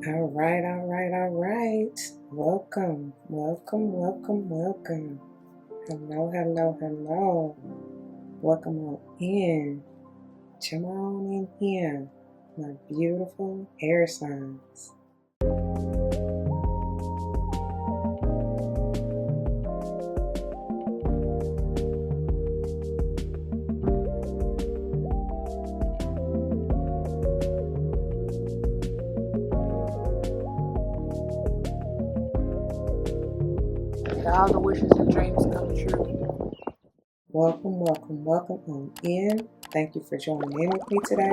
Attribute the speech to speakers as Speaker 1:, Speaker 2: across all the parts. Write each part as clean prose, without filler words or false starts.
Speaker 1: All right, all right, all right. Welcome, welcome, welcome, welcome. Hello, hello, hello. Welcome on in. Come on in here, my beautiful air signs.
Speaker 2: All the wishes and dreams come true.
Speaker 1: Welcome, welcome, welcome on in. Thank you for joining in with me today.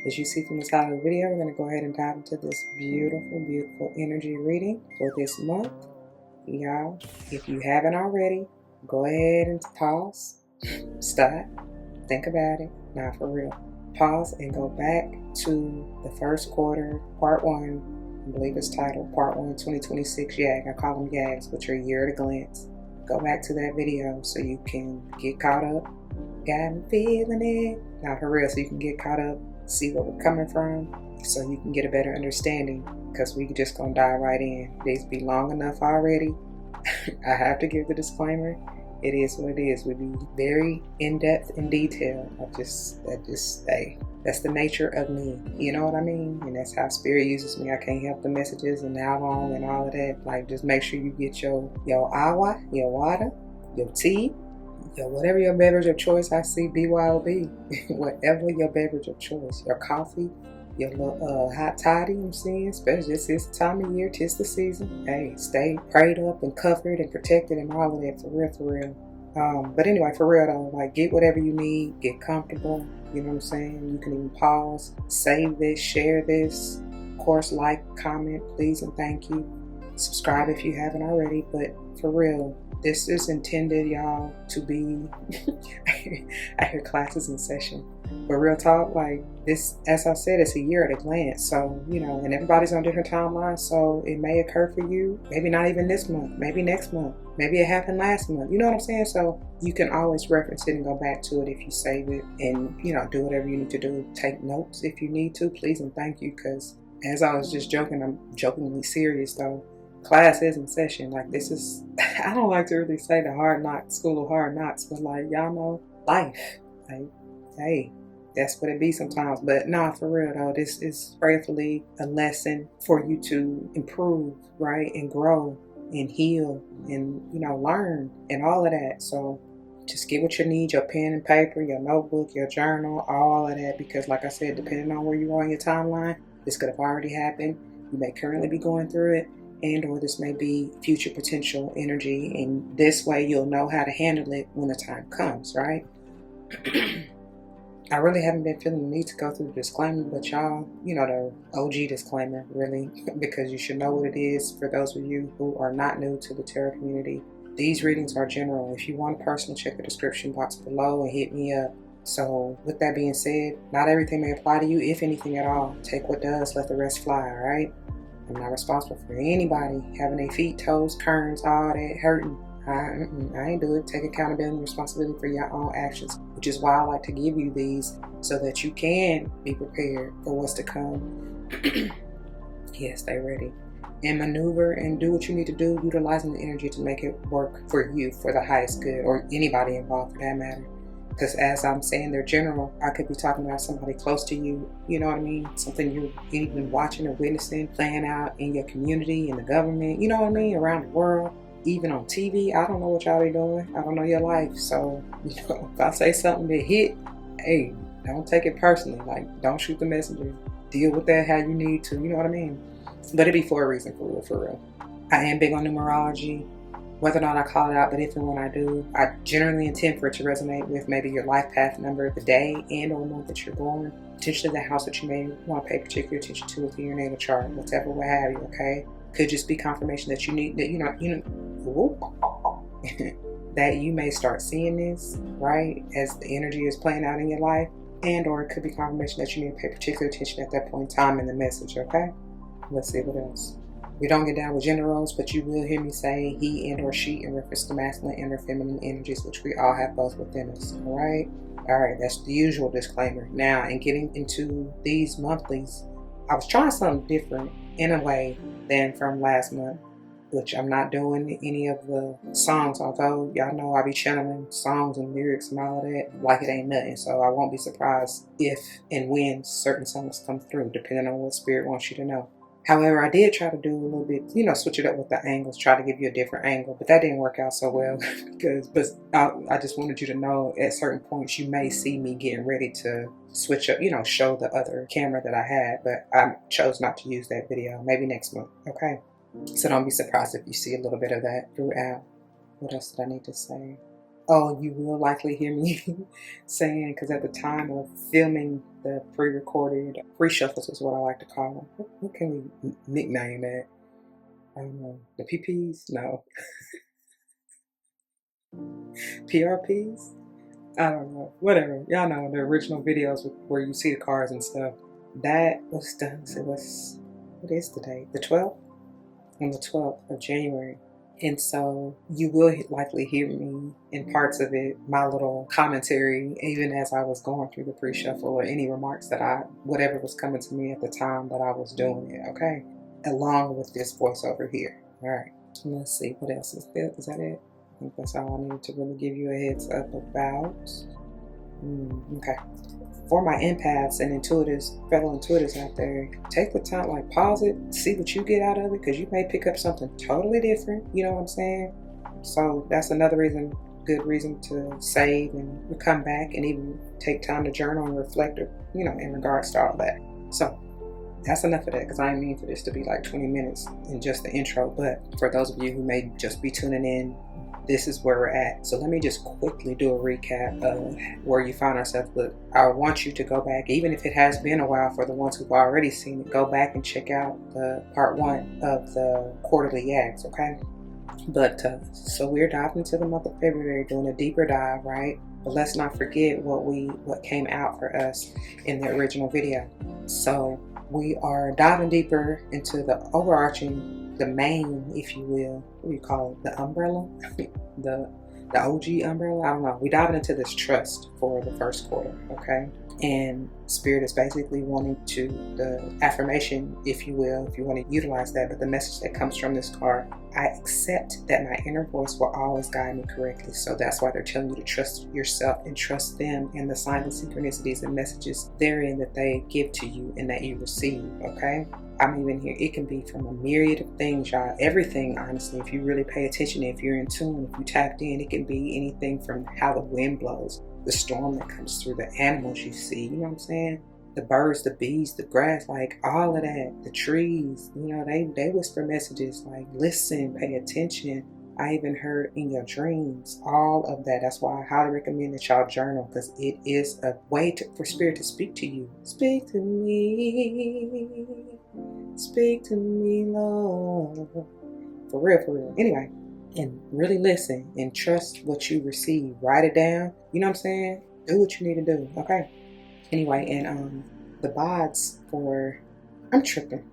Speaker 1: As you see from the title of the video, we're going to go ahead and dive into this beautiful, beautiful energy reading for this month. Y'all, if you haven't already, go ahead and pause, stop, think about it. Nah, for real. Pause and go back to the first quarter, part 1. I believe it's titled Part 1 2026 YAG. I call them YAGs, which are year at a glance. Go back to that video so you can get caught up. Got me feeling it. Not for real, so you can get caught up, see where we're coming from, so you can get a better understanding, because we just gonna dive right in. These be long enough already. I have to give the disclaimer. It is what it is. We be very in-depth and detailed. Hey, that's the nature of me. You know what I mean? And that's how spirit uses me. I can't help the messages and how long and all of that. Like, just make sure you get your AQUA, your water, your tea, whatever your beverage of choice. I see BYOB. Whatever your beverage of choice. Your coffee, your little hot toddy, I'm seeing, especially this time of year, 'tis the season. Hey, stay prayed up and covered and protected and all of that, for real, for real. But anyway, for real though, like, get whatever you need, get comfortable, you know what I'm saying? You can even pause, save this, share this, of course, like, comment, please and thank you. Subscribe if you haven't already, but for real, this is intended, y'all, to be, I hear classes in session. But real talk, like this, as I said, it's a year at a glance. So, you know, and everybody's on different timelines. So it may occur for you, maybe not even this month, maybe next month, maybe it happened last month. You know what I'm saying? So you can always reference it and go back to it if you save it and, you know, do whatever you need to do. Take notes if you need to, please and thank you. Because as I was just joking, I'm jokingly serious though. Class is in session. Like, this is, I don't like to really say the hard knocks, school of hard knocks, but like, y'all know, life. Like, hey, that's what it be sometimes. But nah, for real though, this is prayerfully a lesson for you to improve, right, and grow and heal and, you know, learn and all of that. So just get what you need, your pen and paper, your notebook, your journal, all of that, because like I said, depending on where you are in your timeline, this could have already happened. You may currently be going through it, and or this may be future potential energy, and this way you'll know how to handle it when the time comes, right? I really haven't been feeling the need to go through the disclaimer, but y'all, you know, the OG disclaimer, really, because you should know what it is. For those of you who are not new to the tarot community, these readings are general. If you want a personal, check the description box below and hit me up. So with that being said, not everything may apply to you, if anything at all. Take what does, let the rest fly, all right? I'm not responsible for anybody having their feet, toes, kerns, all that hurting. I ain't do it. Take accountability and responsibility for your own actions, which is why I like to give you these so that you can be prepared for what's to come. Yeah, stay ready and maneuver and do what you need to do, utilizing the energy to make it work for you for the highest good, or anybody involved for that matter. Because as I'm saying, they're general. I could be talking about somebody close to you, you know what I mean? Something you're even watching or witnessing, playing out in your community, in the government, you know what I mean? Around the world, even on TV. I don't know what y'all be doing. I don't know your life. So, you know, if I say something that hit, hey, don't take it personally. Like, don't shoot the messenger. Deal with that how you need to, you know what I mean? But it be for a reason, for real, for real. I am big on numerology. Whether or not I call it out, but if and when I do, I generally intend for it to resonate with maybe your life path number, the day and or month that you're born, potentially the house that you may want to pay particular attention to within your natal chart, whatever, what have you, okay? Could just be confirmation that you need, that that you may start seeing this, right, as the energy is playing out in your life, and or it could be confirmation that you need to pay particular attention at that point in time in the message, okay? Let's see what else. We don't get down with gender roles, but you will hear me say he and or she in reference to masculine and or feminine energies, which we all have both within us, all right? All right, that's the usual disclaimer. Now, in getting into these monthlies, I was trying something different in a way than from last month, which I'm not doing any of the songs, although y'all know I be channeling songs and lyrics and all of that like it ain't nothing. So I won't be surprised if and when certain songs come through, depending on what spirit wants you to know. However, I did try to do a little bit, switch it up with the angles, try to give you a different angle, but that didn't work out so well but I just wanted you to know at certain points you may see me getting ready to switch up, show the other camera that I had, but I chose not to use that video. Maybe next month, okay? So don't be surprised if you see a little bit of that throughout. What else did I need to say? Oh, you will likely hear me saying, because at the time of filming the pre-recorded pre-shuffles is what I like to call them. What can we nickname that? I don't know. The PPs? No. PRPs? I don't know. Whatever. Y'all know the original videos where you see the cards and stuff. That was done. What is the date? The 12th? On the 12th of January. And so you will likely hear me in parts of it, my little commentary, even as I was going through the pre-shuffle, or any remarks that whatever was coming to me at the time that I was doing it, okay? Along with this voiceover here. All right, let's see, what else is that? Is that it? I think that's all I need to really give you a heads up about. Okay. For my empaths and fellow intuitives out there, take the time, like pause it, see what you get out of it, because you may pick up something totally different, you know what I'm saying? So that's another good reason to save and come back and even take time to journal and reflect, in regards to all that. So that's enough of that, because I didn't mean for this to be like 20 minutes in just the intro, but for those of you who may just be tuning in, this is where we're at. So let me just quickly do a recap of where you found ourselves. But I want you to go back, even if it has been a while, for the ones who've already seen it, go back and check out the part 1 of the quarterly yags, okay? But so we're diving into the month of February, doing a deeper dive, right? But let's not forget what came out for us in the original video. So we are diving deeper into the overarching, the main, if you will, what do you call it? The umbrella? the OG umbrella? I don't know. We're diving into this trust for the first quarter, okay? And Spirit is basically wanting to, the affirmation, if you will, if you want to utilize that, but the message that comes from this card, I accept that my inner voice will always guide me correctly. So that's why they're telling you to trust yourself and trust them and the signs and synchronicities and messages therein that they give to you and that you receive, okay? I'm even here. It can be from a myriad of things, y'all. Everything, honestly, if you really pay attention, if you're in tune, if you tapped in, it can be anything from how the wind blows, the storm that comes through, the animals you see, you know what I'm saying? The birds, the bees, the grass, like all of that, the trees, they whisper messages like, listen, pay attention. I even heard in your dreams, all of that. That's why I highly recommend that y'all journal, because it is a way for Spirit to speak to you. Speak to me. Speak to me, Lord. For real. Anyway, and really listen and trust what you receive. Write it down. You know what I'm saying? Do what you need to do. Okay. Anyway, and the BADZZ for, I'm tripping.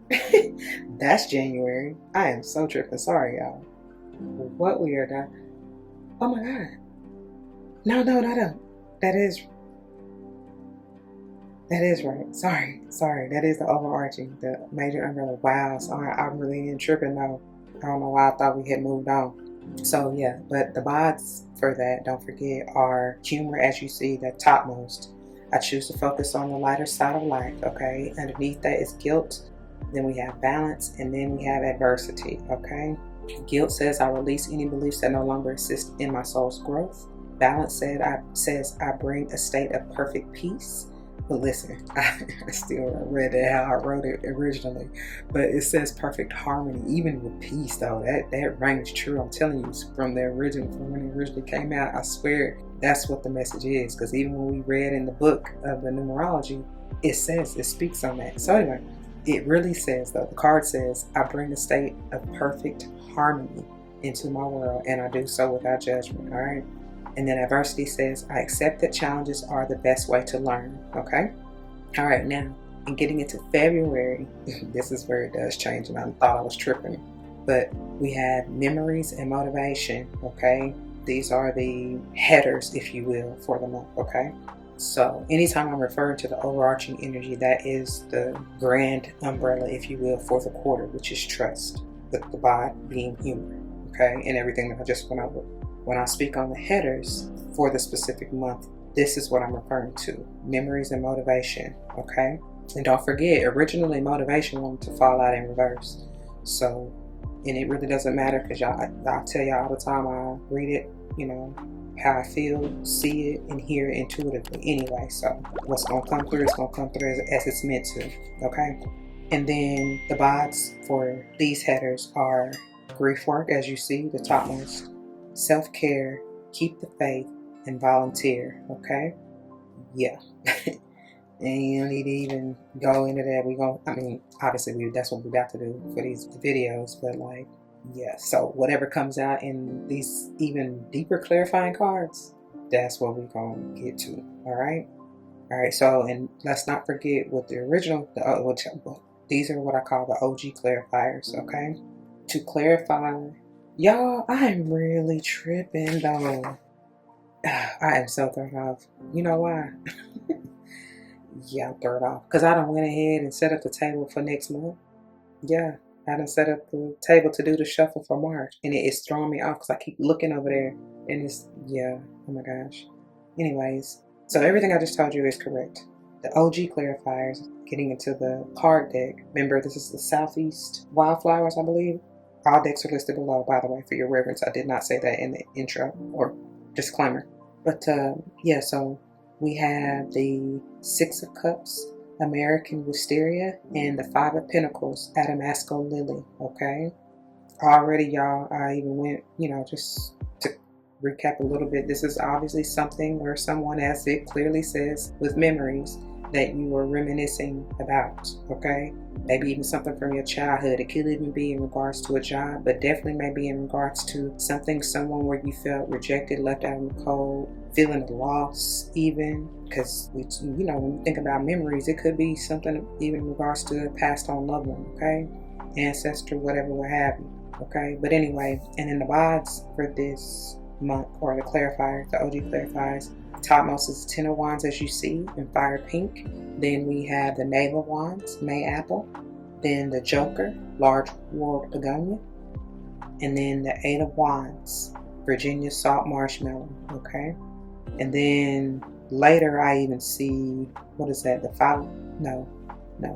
Speaker 1: That's January. I am so tripping. Sorry, y'all. What we are done. Oh my God. No. That is right. Sorry. That is the overarching, the major umbrella. Wow. Sorry, I'm really in tripping now. I don't know why I thought we had moved on. So yeah, but the BADZZ for that, don't forget, are humor, as you see, that topmost. I choose to focus on the lighter side of life, okay? Underneath that is guilt. Then we have balance, and then we have adversity, okay? Guilt says I release any beliefs that no longer assist in my soul's growth. Balance says I bring a state of perfect peace. But listen, I still read it how I wrote it originally, but it says perfect harmony, even with peace though. That rings true. I'm telling you, from when it originally came out, I swear that's what the message is. Because even when we read in the book of the numerology, it speaks on that. So anyway, it really says though, the card says, I bring a state of perfect harmony into my world, and I do so without judgment, all right? And then adversity says, I accept that challenges are the best way to learn, okay? All right, now, in getting into February, this is where it does change, and I thought I was tripping. But we have memories and motivation, okay? These are the headers, if you will, for the month, okay? So anytime I'm referring to the overarching energy, that is the grand umbrella, if you will, for the quarter, which is trust, with the BOD being humor, okay, and everything that I just went over. When I speak on the headers for the specific month, this is what I'm referring to: memories and motivation, okay? And don't forget, originally motivation wanted to fall out in reverse. So, and it really doesn't matter, because I'll tell y'all all the time, I read it, you know, how I feel, see it, and hear it intuitively anyway. So what's going to come through is going to come through as it's meant to, okay? And then the BODs for these headers are grief work, as you see, the topmost, self-care, keep the faith, and volunteer, okay? Yeah. And you don't need to even go into that. I mean, obviously that's what we're about to do for these videos, but like, yeah, so whatever comes out in these even deeper clarifying cards, that's what we're going to get to, all right? All right, so, and let's not forget what the original, these are what I call the OG clarifiers, okay? To clarify, y'all, I'm really tripping though. I am so thrown off. You know why? Yeah, I'm thrown off. Because I done went ahead and set up the table for next month. Yeah, I done set up the table to do the shuffle for March. And it is throwing me off because I keep looking over there. And it's, yeah, oh my gosh. Anyways, so everything I just told you is correct. The OG clarifiers, getting into the card deck. Remember, this is the Southeast Wildflowers, I believe. All decks are listed below, by the way, for your reference. I did not say that in the intro or disclaimer. But yeah, so we have the Six of Cups, American Wisteria, and the Five of Pentacles, Adamasco Lily, okay? Already, y'all, I even went, you know, just to recap a little bit, this is obviously something where someone, as it clearly says, with memories that you were reminiscing about, okay? Maybe even something from your childhood. It could even be in regards to a job, but definitely maybe in regards to someone where you felt rejected, left out in the cold, feeling loss even, because you know, when you think about memories, it could be something even in regards to a passed on loved one, okay? Ancestor, whatever, what have you, okay? But anyway, and in the BODs for this month, or the clarifiers, the OG clarifiers, topmost is Ten of Wands, as you see, in fire pink. Then we have the Knave of Wands, May Apple. Then the Joker, large whorled begonia. And then the Eight of Wands, Virginia salt marshmallow, okay? And then later I even see, what is that, the five, no,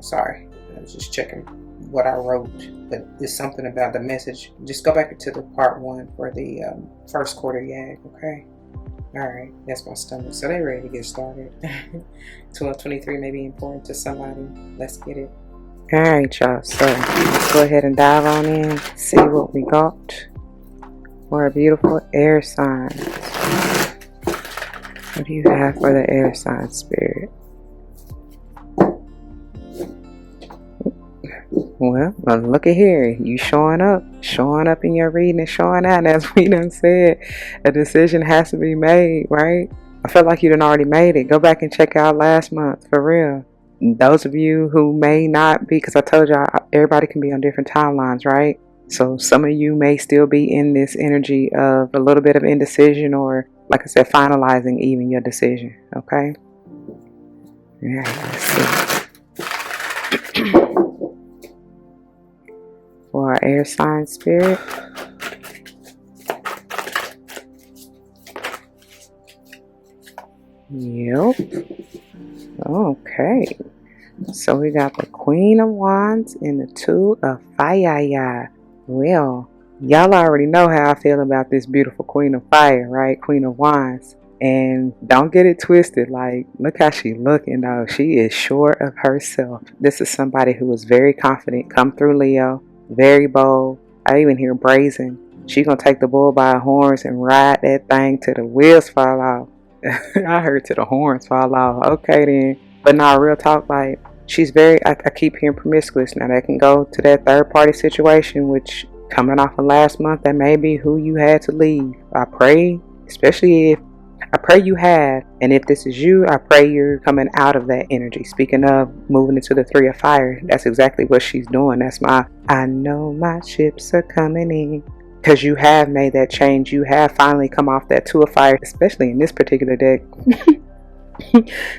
Speaker 1: sorry. I was just checking what I wrote, but it's something about the message. Just go back to the part 1 for the first quarter YAG, okay? Alright, that's my stomach. So they're ready to get started. 1223 may be important to somebody. Let's get it. Alright, y'all. So let's go ahead and dive on in. See what we got for a beautiful air sign. What do you have for the air sign, Spirit? Well, look at here. You showing up in your reading and showing out. And as we done said, a decision has to be made, right? I feel like you done already made it. Go back and check out last month, for real. Those of you who may not be, because I told y'all, everybody can be on different timelines, right? So some of you may still be in this energy of a little bit of indecision, or, like I said, finalizing even your decision, okay? Yeah, let's see. For our air sign, Spirit. Yep. Okay. So we got the Queen of Wands and the Two of Fire. Well, y'all already know how I feel about this beautiful Queen of Fire, right? Queen of Wands. And don't get it twisted. Like, look how she looking though. She is sure of herself. This is somebody who is very confident. Come through Leo. Very bold. I even hear brazen. She gonna take the bull by the horns and ride that thing till the wheels fall off. I heard till the horns fall off. Okay then. But not real talk, like, she's very, I keep hearing promiscuous. Now that can go to that third party situation, which coming off of last month, that may be who you had to leave. I pray, especially if, I pray you have, and if this is you, I pray you're coming out of that energy. Speaking of moving into the Three of Fire, that's exactly what she's doing. That's my, I know my ships are coming in. Because you have made that change. You have finally come off that Two of Fire, especially in this particular deck.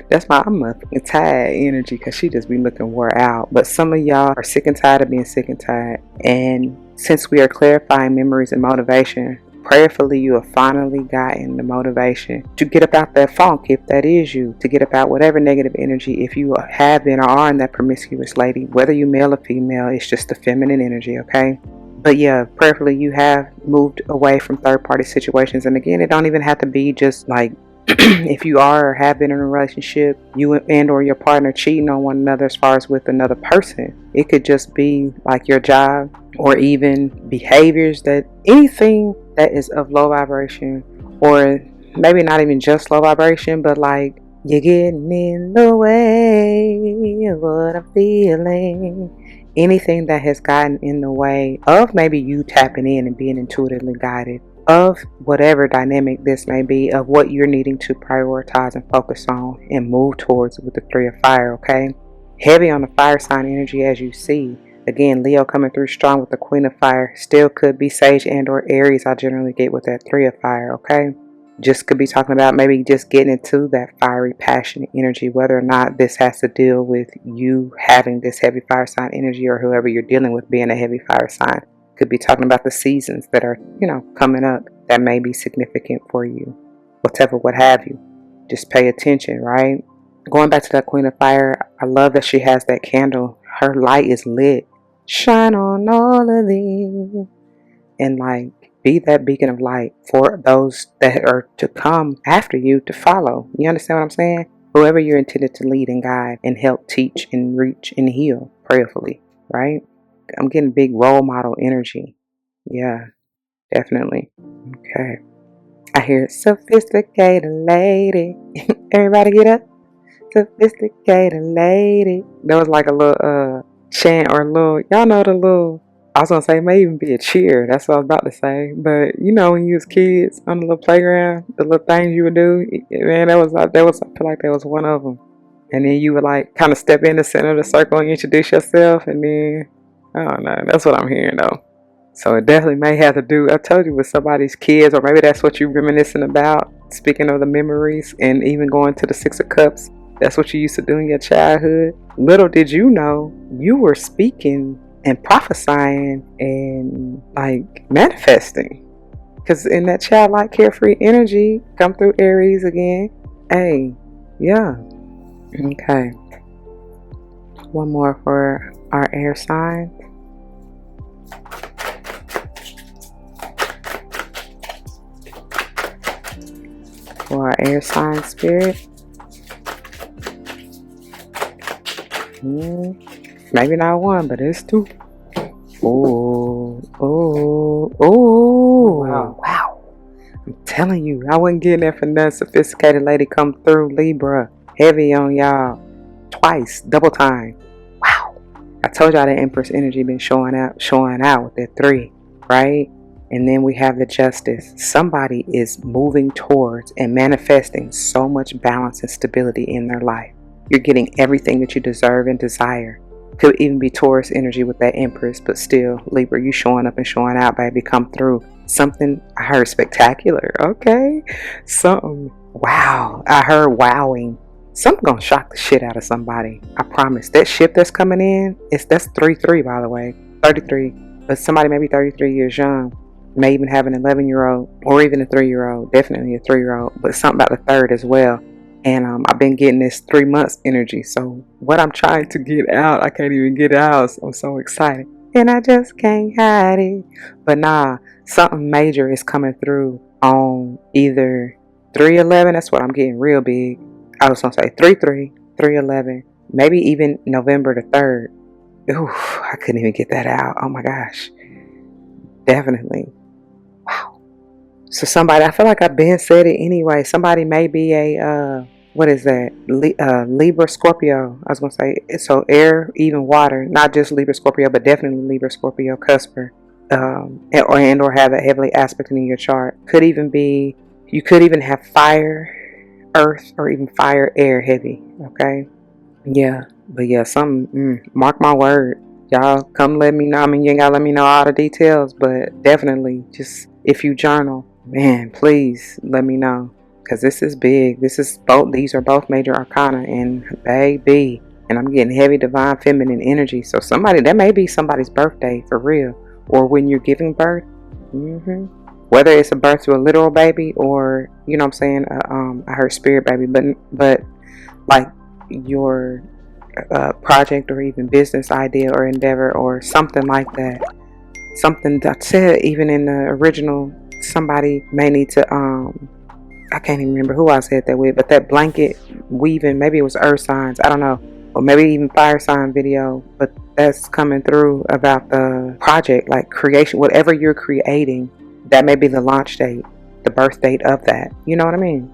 Speaker 1: That's my, I'm a tired energy because she just be looking wore out. But some of y'all are sick and tired of being sick and tired. And since we are clarifying memories and motivation, prayerfully you have finally gotten the motivation to get about that funk, if that is you, to get about whatever negative energy, if you have been or are in that promiscuous lady, whether you male or female, it's just the feminine energy, okay? But yeah, prayerfully you have moved away from third-party situations. And again, it don't even have to be just like if you are or have been in a relationship, you and or your partner cheating on one another as far as with another person. It could just be like your job or even behaviors, that anything that is of low vibration, or maybe not even just low vibration, but like you're getting in the way of what I'm feeling. Anything that has gotten in the way of maybe you tapping in and being intuitively guided, of whatever dynamic this may be, of what you're needing to prioritize and focus on and move towards with the 3 of fire, okay? Heavy on the fire sign energy, as you see. Again, Leo coming through strong with the Queen of Fire. Still could be Sage and or Aries I generally get with that 3 of fire, okay? Just could be talking about maybe just getting into that fiery, passionate energy, whether or not this has to deal with you having this heavy fire sign energy or whoever you're dealing with being a heavy fire sign. Could be talking about the seasons that are, coming up that may be significant for you. Whatever, what have you. Just pay attention, right? Going back to that Queen of Fire, I love that she has that candle. Her light is lit. Shine on all of these. And like, be that beacon of light for those that are to come after you to follow. You understand what I'm saying? Whoever you're intended to lead and guide and help teach and reach and heal prayerfully, right? I'm getting big role model energy. Yeah, definitely. Okay. I hear sophisticated lady. Everybody get up. Sophisticated lady. There was like a little chant or a little, y'all know the little, I was gonna say it may even be a cheer. That's what I was about to say. But you know when you was kids on the little playground, the little things you would do, man, I feel like that was one of them. And then you would like kind of step in the center of the circle and introduce yourself, and then I don't know. That's what I'm hearing though. So it definitely may have to do, I told you, with somebody's kids, or maybe that's what you're reminiscing about. Speaking of the memories and even going to the 6 of Cups, that's what you used to do in your childhood. Little did you know, you were speaking and prophesying and like manifesting. Because in that childlike carefree energy, come through Aries again. Hey, yeah. Okay. One more for our air sign. For our air sign spirit. Maybe not one, but it's 2. Oh, oh, oh. Wow. I'm telling you, I wasn't getting that for nothing. Sophisticated lady come through, Libra. Heavy on y'all. Twice, double time. Wow. I told y'all the Empress energy been showing out with that 3, right? And then we have the Justice. Somebody is moving towards and manifesting so much balance and stability in their life. You're getting everything that you deserve and desire. Could even be Taurus energy with that Empress, but still, Libra, you showing up and showing out, baby. Come through. Something, I heard spectacular. Okay. Something, wow. I heard wowing. Something gonna shock the shit out of somebody. I promise. That ship that's coming in, that's 3-3, by the way. 33. But somebody maybe 33 years young. May even have an 11-year-old or even a 3-year-old. Definitely a 3-year-old. But something about the 3rd as well. And I've been getting this 3 months energy. So what I'm trying to get out, I can't even get out. I'm so excited. And I just can't hide it. But nah, something major is coming through on either 3/11. That's what I'm getting real big. I was going to say 3/3, 3/11. Maybe even November the 3rd. Oof, I couldn't even get that out. Oh my gosh. Definitely. Wow. So somebody, I feel like I've been said it anyway. Somebody may be a, what is that? Libra Scorpio. I was going to say, so air, even water. Not just Libra Scorpio, but definitely Libra Scorpio Cusper. Or have that heavily aspect in your chart. Could even be, you could even have fire, earth, or even fire, air heavy. Okay? Yeah. But yeah, mark my word. Y'all come let me know. I mean, you ain't gotta let me know all the details, but definitely just if you journal, man, please let me know. because this is big. This is both. These are both major arcana, and baby, and I'm getting heavy divine feminine energy. So somebody, that may be somebody's birthday for real, or when you're giving birth. Whether it's a birth to a literal baby, or you know what I'm saying, I heard spirit baby, but like your project or even business idea or endeavor or something like that. Something that said even in the original, somebody may need to I can't even remember who I said that with, but that blanket weaving, maybe it was earth signs, I don't know, or maybe even fire sign video, but that's coming through about the project, like creation, whatever you're creating, that may be the launch date, the birth date of that. You know what I mean?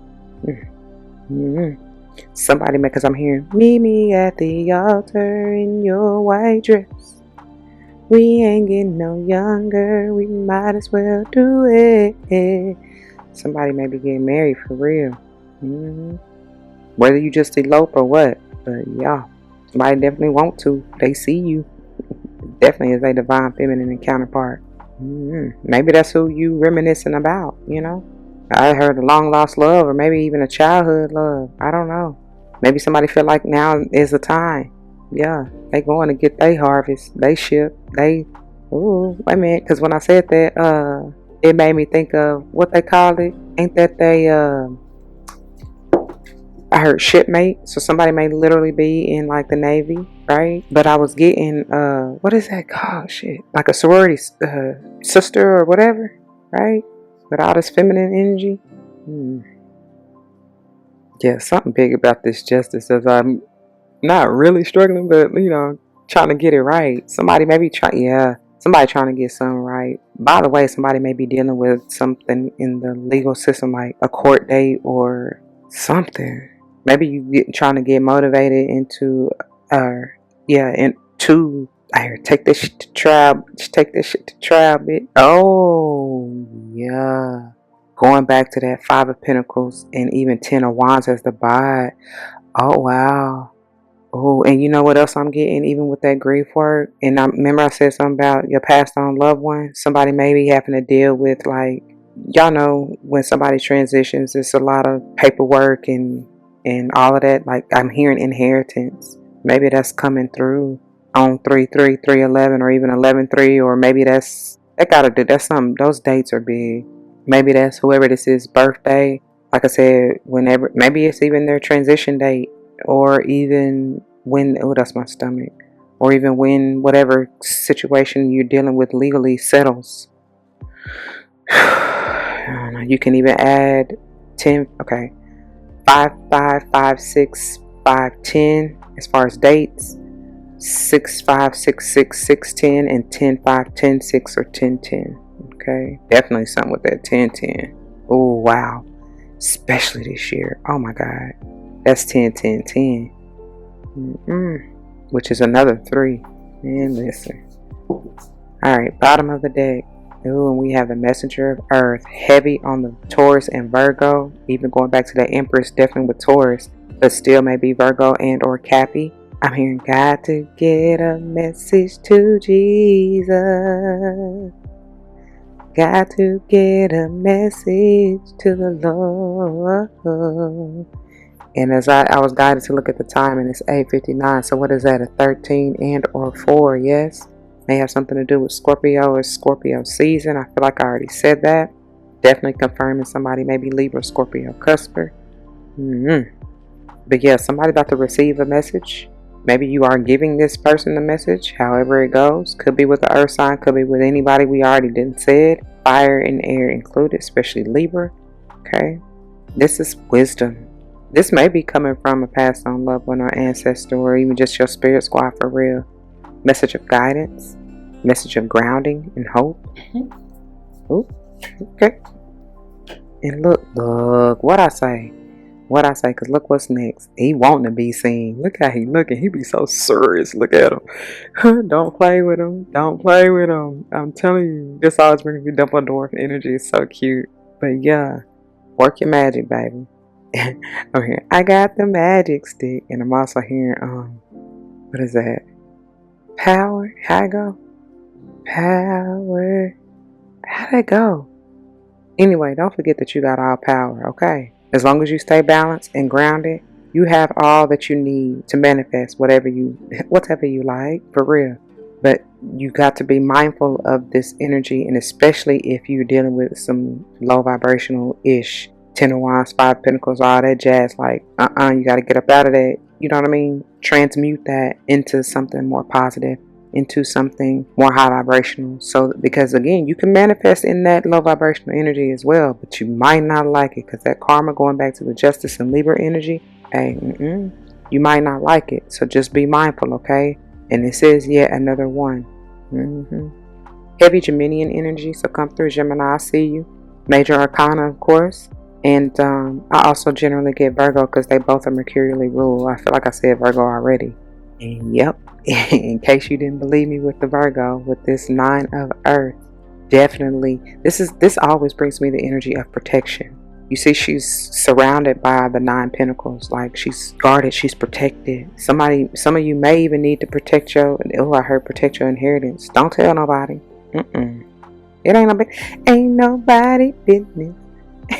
Speaker 1: Somebody, because I'm hearing, meet me at the altar in your white dress. We ain't getting no younger, we might as well do it. Somebody may be getting married for real. Whether you just elope or what, but yeah, somebody definitely want to. They see you. Definitely is a divine feminine and counterpart. Maybe that's who you reminiscing about, you know. I heard a long lost love, or maybe even a childhood love. I don't know. Maybe somebody feel like now is the time. Yeah, they going to get their harvest. They ship. Wait a minute, because when I said that, it made me think of what they called it. Ain't that they I heard shipmate, so somebody may literally be in like the Navy, right? But I was getting what is that called? Shit, like a sorority sister or whatever, right? With all this feminine energy. Yeah, something big about this justice, as I'm not really struggling, but you know, trying to get it right. Somebody maybe somebody trying to get something right. By the way, somebody may be dealing with something in the legal system, like a court date or something. Maybe you trying to get motivated into take this shit to trial. Take this shit to trial, bitch. Oh yeah. Going back to that 5 of Pentacles and even 10 of Wands as the bride. Oh wow. Oh, and you know what else I'm getting, even with that grief work? And I remember I said something about your passed on loved one. Somebody maybe having to deal with, like, y'all know when somebody transitions, it's a lot of paperwork and all of that. Like, I'm hearing inheritance. Maybe that's coming through on 3/3, 3/11, or even 11/3, or maybe that's something. Those dates are big. Maybe that's whoever this is birthday. Like I said, whenever, maybe it's even their transition date. Or even when, that's my stomach. Or even when whatever situation you're dealing with legally settles. You can even add 10, okay, 5, 5, 5, 6, 5, 10 as far as dates. 6, 5, 6, 6, 6, 10, and 10, 5, 10, 6, or 10, 10. Okay, definitely something with that 10, 10. Oh, wow. Especially this year. Oh my God. That's 10, 10, 10. Which is another 3. And listen. Alright, bottom of the deck. Ooh, and we have the Messenger of Earth. Heavy on the Taurus and Virgo. Even going back to the Empress, definitely with Taurus. But still maybe Virgo and or Cappy. I'm hearing got to get a message to Jesus. Got to get a message to the Lord. And as I was guided to look at the time, and it's 8:59. So what is that? A 13 and or 4? Yes. May have something to do with Scorpio or Scorpio season. I feel like I already said that. Definitely confirming somebody maybe Libra, Scorpio, cusper. But yeah, somebody about to receive a message. Maybe you are giving this person the message, however it goes. Could be with the earth sign, could be with anybody we already didn't said. Fire and air included, especially Libra. Okay. This is wisdom. This may be coming from a passed on loved one or ancestor, or even just your spirit squad for real. Message of guidance. Message of grounding and hope. Ooh, okay. And look, what I say, because look what's next. He wanting to be seen. Look how he looking. He be so serious. Look at him. Don't play with him. Don't play with him. I'm telling you, this always brings me Dumbledore energy. It's so cute. But yeah, work your magic, baby. I'm here. I got the magic stick, and I'm also hearing what is that? Power. How it go? Power. How'd it go? Anyway, don't forget that you got all power, okay? As long as you stay balanced and grounded, you have all that you need to manifest whatever you like, for real. But you got to be mindful of this energy, and especially if you're dealing with some low vibrational ish, 10 of Wands, 5 of Pentacles, all that jazz. Like, you got to get up out of that. You know what I mean? Transmute that into something more positive, into something more high vibrational. So, because again, you can manifest in that low vibrational energy as well, but you might not like it, because that karma, going back to the Justice and Libra energy, hey, you might not like it. So just be mindful, okay? And it says yet another one. Heavy Geminian energy, so come through, Gemini. I see you. Major Arcana, of course. And I also generally get Virgo, because they both are mercurially ruled. I feel like I said Virgo already. And yep, in case you didn't believe me with the Virgo, with this 9 of Earth, definitely, this always brings me the energy of protection. You see, she's surrounded by the 9 Pentacles. Like, she's guarded, she's protected. Some of you may even need to protect your, I heard protect your inheritance. Don't tell nobody. It ain't nobody business.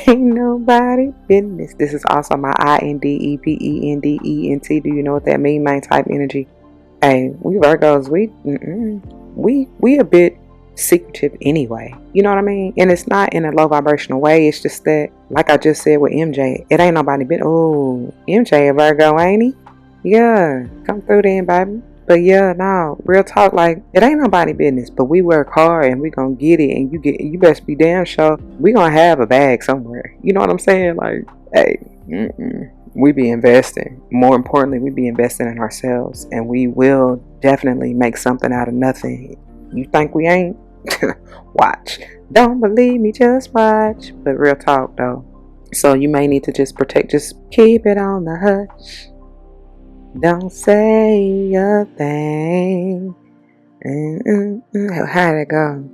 Speaker 1: Ain't nobody business. This is also my INDEPENDENT. Do you know what that mean? Main type energy. Hey, we Virgos, we a bit secretive anyway. You know what I mean? And it's not in a low vibrational way. It's just that, like I just said with MJ, it ain't nobody been. Oh, MJ a Virgo, ain't he? Yeah, come through then, baby. But yeah, no, real talk, like, it ain't nobody business, but we work hard and we gonna get it, and you best be damn sure we gonna have a bag somewhere. You know what I'm saying? Like, hey, we be investing. More importantly, we be investing in ourselves, and we will definitely make something out of nothing. You think we ain't? Watch. Don't believe me, just watch. But real talk though. So you may need to just keep it on the hush. Don't say a thing. How'd it go?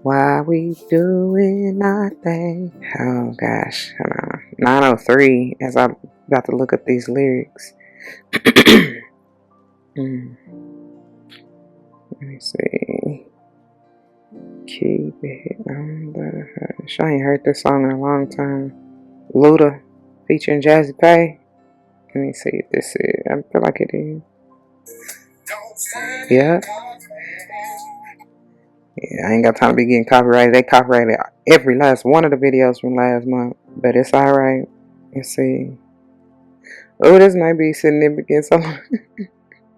Speaker 1: Why we doing nothing? Oh gosh, hold on. 903, as I'm about to look up these lyrics. Let me see. Keep it on the hush. I ain't heard this song in a long time. Luda featuring Jazzy Pay. Let me see if this is. I feel like it is. Yeah. Yeah, I ain't got time to be getting copyrighted. They copyrighted every last one of the videos from last month. But it's alright. Let's see. Oh, this might be significant. So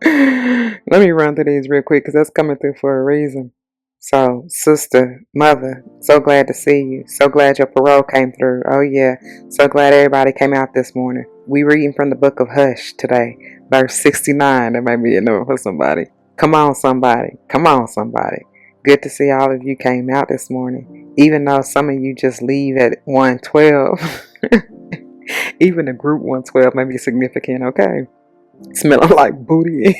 Speaker 1: let me run through these real quick, because that's coming through for a reason. So, sister, mother, so glad to see you. So glad your parole came through. Oh yeah. So glad everybody came out this morning. We reading from the book of Hush today, verse 69. That might be enough for somebody. Come on, somebody. Come on, somebody. Good to see all of you came out this morning. Even though some of you just leave at 1:12. Even the group 112 may be significant, okay? Smelling like booty.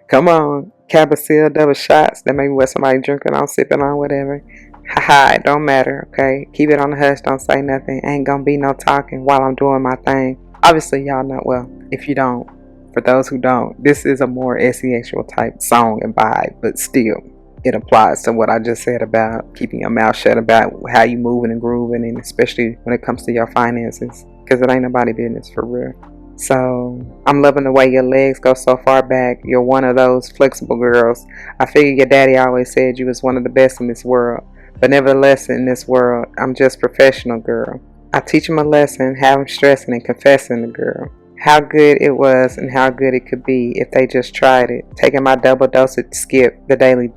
Speaker 1: Come on. Cabacil, double shots. That may be what somebody drinking on, sipping on, whatever. Haha, it don't matter, okay? Keep it on the hush. Don't say nothing. Ain't gonna be no talking while I'm doing my thing. Obviously, y'all know. Well, if you don't, for those who don't, this is a more asexual type song and vibe, but still, it applies to what I just said about keeping your mouth shut about how you moving and grooving, and especially when it comes to your finances, because it ain't nobody business for real. So I'm loving the way your legs go so far back. You're one of those flexible girls. I figure your daddy always said you was one of the best in this world, but nevertheless in this world, I'm just professional, girl. I teach him a lesson, have him stressing and confessing the girl. How good it was and how good it could be if they just tried it. Taking my double dosage skip the daily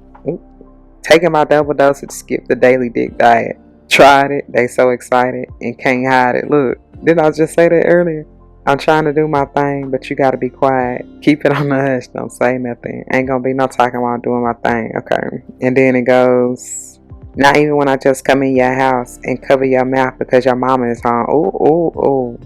Speaker 1: dick diet. Tried it, they so excited and can't hide it. Look, didn't I just say that earlier? I'm trying to do my thing, but you gotta be quiet. Keep it on the hush. Don't say nothing. Ain't gonna be no talking while I'm doing my thing, okay? And then it goes, not even when I just come in your house and cover your mouth because your mama is home. Oh.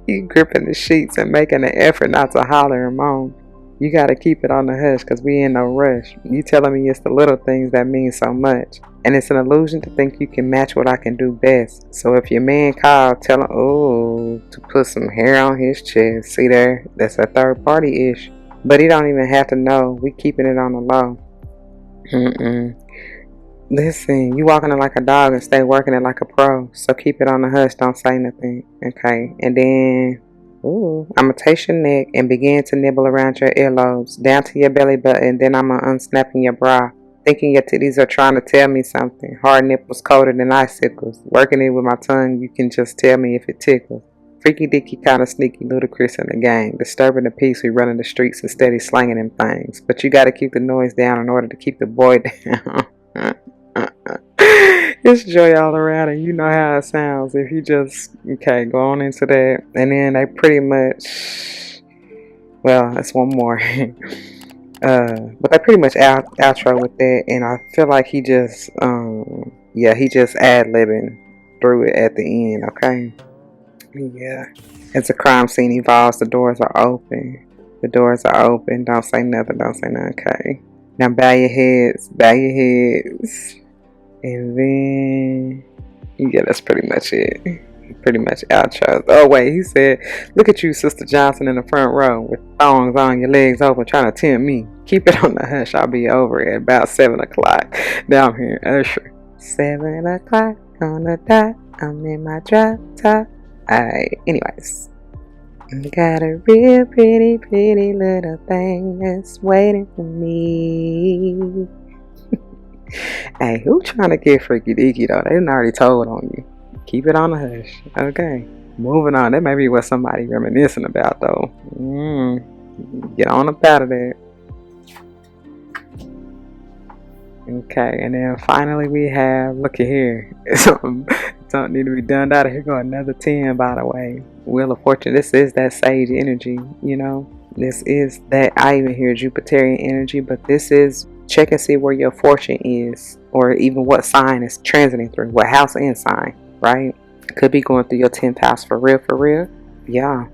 Speaker 1: You gripping the sheets and making an effort not to holler and moan. You gotta keep it on the hush, because we in no rush. You telling me it's the little things that mean so much. And it's an illusion to think you can match what I can do best. So if your man called, tell him, to put some hair on his chest. See there? That's a third party ish. But he don't even have to know. We keeping it on the low. Listen, you walking it like a dog and stay working it like a pro. So keep it on the hush. Don't say nothing. Okay. And then, ooh, I'm going to taste your neck and begin to nibble around your earlobes, down to your belly button. Then I'm going to unsnapping your bra. Thinking your titties are trying to tell me something. Hard nipples colder than icicles. Working it with my tongue, you can just tell me if it tickles. Freaky dicky, kind of sneaky, ludicrous in the gang. Disturbing the peace, we running the streets and steady slanging them things. But you got to keep the noise down in order to keep the boy down. It's joy all around, and you know how it sounds. If you just, okay, go on into that. And then they pretty much, well, that's one more. But they pretty much outro with that, and I feel like he just, yeah, he just ad-libbing through it at the end, okay? Yeah. As the crime scene evolves, the doors are open. The doors are open. Don't say nothing, okay? Now bow your heads, and then, yeah, that's pretty much it. Pretty much outro. Oh wait, he said, look at you, Sister Johnson, in the front row with thongs on, your legs open, trying to tempt me. Keep it on the hush. I'll be over at about 7 o'clock. Down here, Usher. 7 o'clock on the dot. I'm in my drop top. Alright, anyways. Got a real pretty little thing that's waiting for me. Hey, who trying to get freaky deaky though? They done already told on you. Keep it on the hush. Okay. Moving on. That may be what somebody reminiscing about though. Get on up out of there. Okay, and then finally we have, look at here. Don't need to be done out of here. Go another 10, by the way. Wheel of Fortune. This is that sage energy, you know. This is that, I even hear Jupiterian energy, but this is check and see where your fortune is, or even what sign is transiting through, what house and sign, right? Could be going through your 10th house for real. Yeah.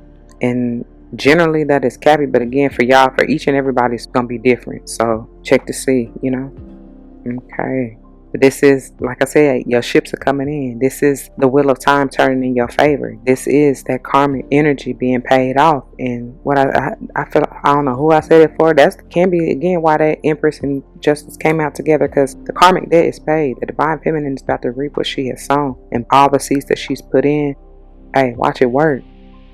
Speaker 1: And generally that is Cappy, but again, for y'all, for each and everybody, it's gonna be different. So check to see, you know. Okay. But this is, like I said, your ships are coming in. This is the wheel of time turning in your favor. This is that karmic energy being paid off. And what I feel, I don't know who I said it for. That can be, again, why that Empress and Justice came out together, because the karmic debt is paid. The Divine Feminine is about to reap what she has sown. And all the seeds that she's put in, hey, watch it work.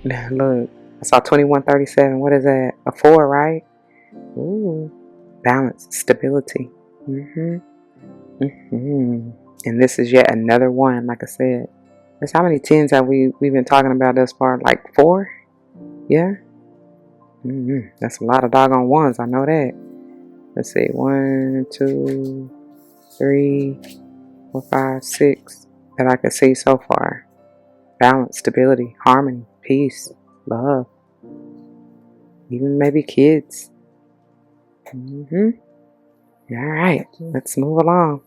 Speaker 1: Look, I saw 2137. What is that? A 4, right? Ooh. Balance, stability. And this is yet another one. Like I said, that's how many 10s have we've been talking about thus far? Like 4? Yeah. That's a lot of doggone ones. I know that. Let's see. 1, 2, 3, 4, 5, 6 that I can see so far. Balance, stability, harmony, peace, love, even maybe kids. Alright, let's move along.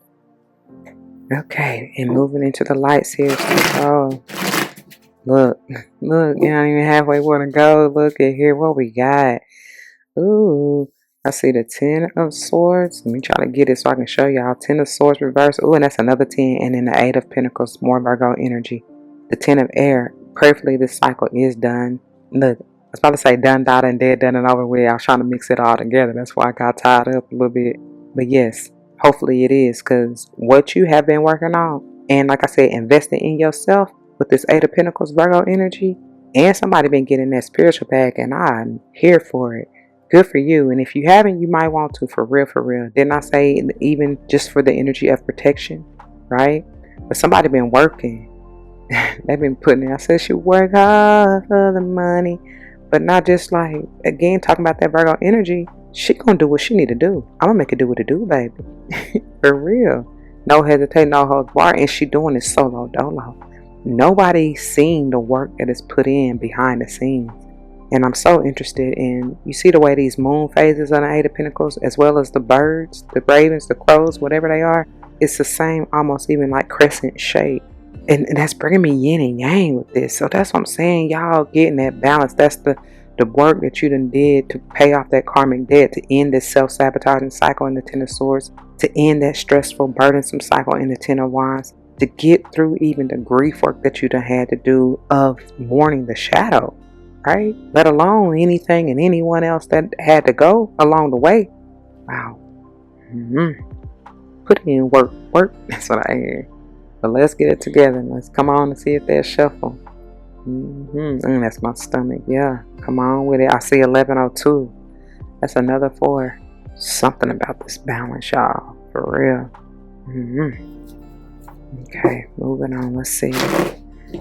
Speaker 1: Okay, and moving into the lights here. Oh, look, you're not even halfway where to go. Look at here what we got. Ooh, I see the 10 of Swords. Let me try to get it so I can show y'all. 10 of Swords reverse. Ooh, and that's another 10. And then the 8 of Pentacles, more Virgo energy. The 10 of Air. Prayerfully, this cycle is done. Look, I was about to say done, and dead, done, and over with. I was trying to mix it all together. That's why I got tied up a little bit. But yes, hopefully it is, because what you have been working on, and like I said, investing in yourself with this 8 of Pentacles Virgo energy, and somebody been getting that spiritual bag, and I'm here for it. Good for you. And if you haven't, you might want to, for real. Didn't I say even just for the energy of protection, right? But somebody been working. They've been putting it. I said she work hard for the money, but not just like, again, talking about that Virgo energy. She gonna do what she need to do. I'm gonna make her do what to do, baby. For real. No hesitate, no holds barred. And she doing it solo dolo. Nobody's seeing the work that is put in behind the scenes. And I'm so interested in, you see the way these moon phases on the 8 of Pentacles, as well as the birds, the ravens, the crows, whatever they are, it's the same, almost even like crescent shape. And that's bringing me yin and yang with this. So that's what I'm saying. Y'all getting that balance. That's the work that you done did to pay off that karmic debt, to end this self-sabotaging cycle in the 10 of Swords, to end that stressful, burdensome cycle in the 10 of Wands, to get through even the grief work that you done had to do of mourning the shadow, right? Let alone anything and anyone else that had to go along the way. Wow. Put in work. Work. That's what I hear. But let's get it together. Let's come on and see if there's shuffle. That's my stomach. Yeah. Come on with it. I see 1102. That's another 4. Something about this balance, y'all. For real. Okay. Moving on. Let's see.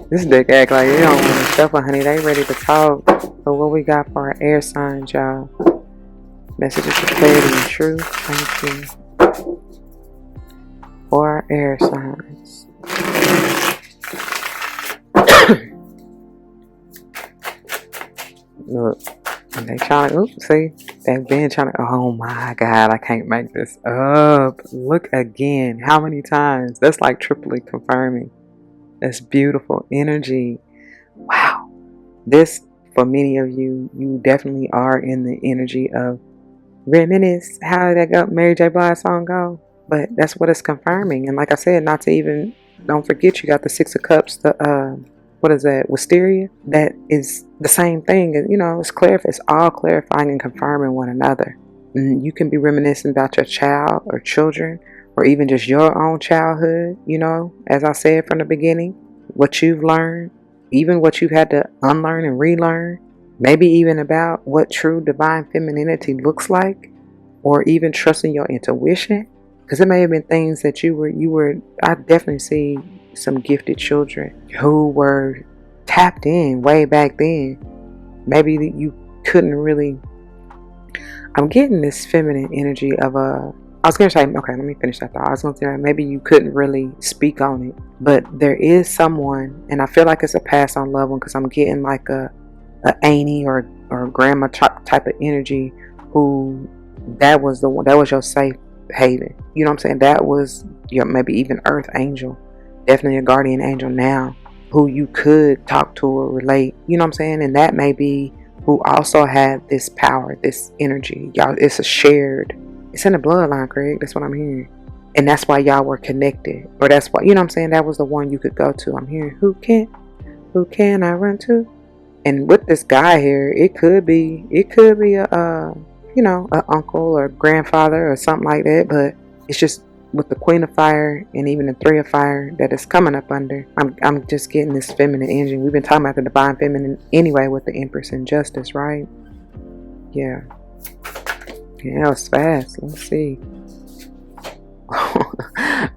Speaker 1: This deck act like they don't want to shuffle, honey. They ready to talk. But what we got for our air signs, y'all? Messages of clarity and truth. Thank you. For our air signs. Look. And they trying to, oops, see? They've been trying to, oh my God, I can't make this up. Look again. How many times? That's like triply confirming. That's beautiful energy. Wow. This, for many of you, you definitely are in the energy of reminisce. How did that go? Mary J. Blige song go? But that's what it's confirming. And like I said, not to even, don't forget you got the 6 of Cups, the, what is that? Wisteria? That is the same thing. You know, it's all clarifying and confirming one another. And you can be reminiscing about your child or children, or even just your own childhood, you know, as I said from the beginning, what you've learned, even what you've had to unlearn and relearn, maybe even about what true divine femininity looks like, or even trusting your intuition, because it may have been things that you were, I definitely see some gifted children who were tapped in way back then. Maybe you couldn't really, I'm getting this feminine energy of I was going to say, okay, let me finish that thought. I was going to say maybe you couldn't really speak on it, but there is someone, and I feel like it's a pass on love one, because I'm getting like a auntie or grandma type of energy, who that was the one, that was your safe haven. You know what I'm saying? That was your maybe even earth angel, definitely a guardian angel now, who you could talk to or relate. You know what I'm saying? And that may be who also had this power, this energy. Y'all, it's a shared. It's in the bloodline, Craig. That's what I'm hearing. And that's why y'all were connected. Or that's why, you know what I'm saying? That was the one you could go to. I'm hearing, who can I run to? And with this guy here, it could be a, you know, an uncle or grandfather or something like that. But it's just with the Queen of Fire and even the 3 of Fire that is coming up under. I'm just getting this feminine energy. We've been talking about the divine feminine anyway with the Empress and Justice, right? Yeah. Yeah, that was fast. Let's see.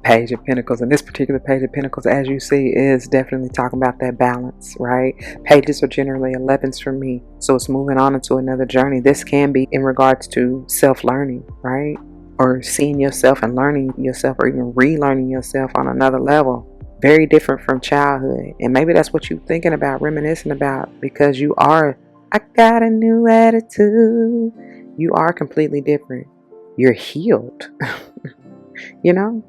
Speaker 1: Page of Pentacles. And this particular Page of Pentacles, as you see, is definitely talking about that balance, right? Pages are generally 11s for me. So it's moving on into another journey. This can be in regards to self-learning, right? Or seeing yourself and learning yourself, or even relearning yourself on another level. Very different from childhood. And maybe that's what you're thinking about, reminiscing about, because you are, I got a new attitude. You are completely different. You're healed. You know?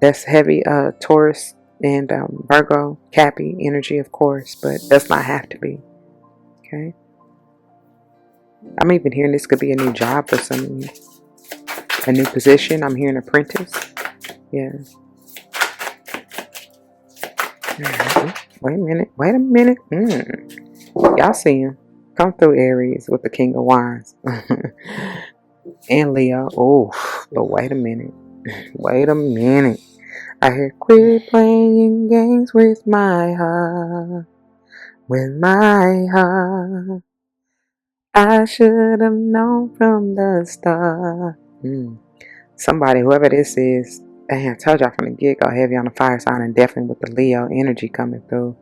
Speaker 1: That's heavy Taurus and Virgo, Cappy energy, of course, but does not have to be. Okay? I'm even hearing this could be a new job for some of you. A new position. I'm hearing apprentice. Yeah. Wait a minute. Y'all see him. Come through, Aries, with the King of Wands. And Leo. Oh, but wait a minute. I hear, quit playing games with my heart. I should have known from the start. Somebody, whoever this is, I told y'all from the get-go, heavy on the fire sign, and definitely with the Leo energy coming through.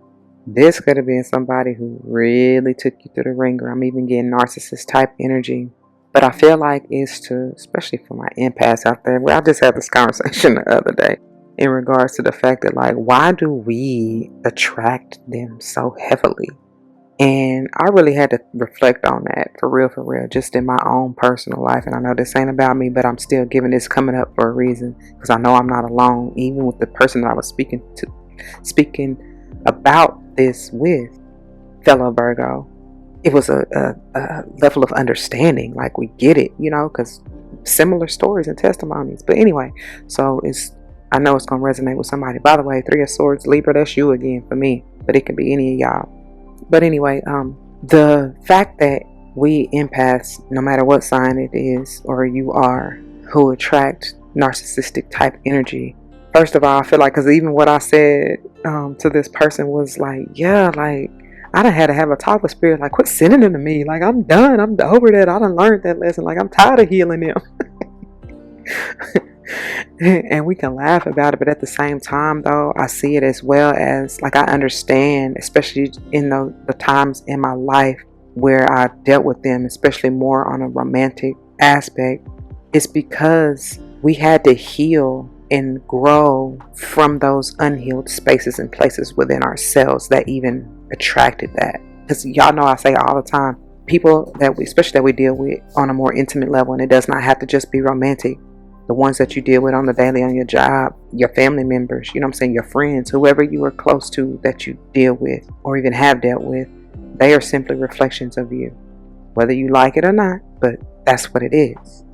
Speaker 1: This could have been somebody who really took you through the ringer. I'm even getting narcissist type energy. But I feel like it's to, especially for my empaths out there, well, I just had this conversation the other day in regards to the fact that, like, why do we attract them so heavily? And I really had to reflect on that for real, just in my own personal life. And I know this ain't about me, but I'm still giving this coming up for a reason, because I know I'm not alone. Even with the person that I was speaking about this with, fellow Virgo, it was a level of understanding. Like, we get it, you know, because similar stories and testimonies. But anyway, so I know it's gonna resonate with somebody. By the way, 3 of Swords, Libra, that's you again for me, but it can be any of y'all. But anyway, the fact that we empaths, no matter what sign it is or you are, who attract narcissistic type energy. First of all, I feel like, because even what I said to this person was like, yeah, like, I done had to have a talk with spirit, like, quit sending them to me. Like, I'm done. I'm over that. I done learned that lesson. Like, I'm tired of healing them. And we can laugh about it, but at the same time, though, I see it as well as, like, I understand, especially in the times in my life where I dealt with them, especially more on a romantic aspect. It's because we had to heal and grow from those unhealed spaces and places within ourselves that even attracted that. Because y'all know I say all the time, people that we, especially that we deal with on a more intimate level, and it does not have to just be romantic. The ones that you deal with on the daily, on your job, your family members, you know what I'm saying, your friends, whoever you are close to that you deal with or even have dealt with, they are simply reflections of you, whether you like it or not. But that's what it is.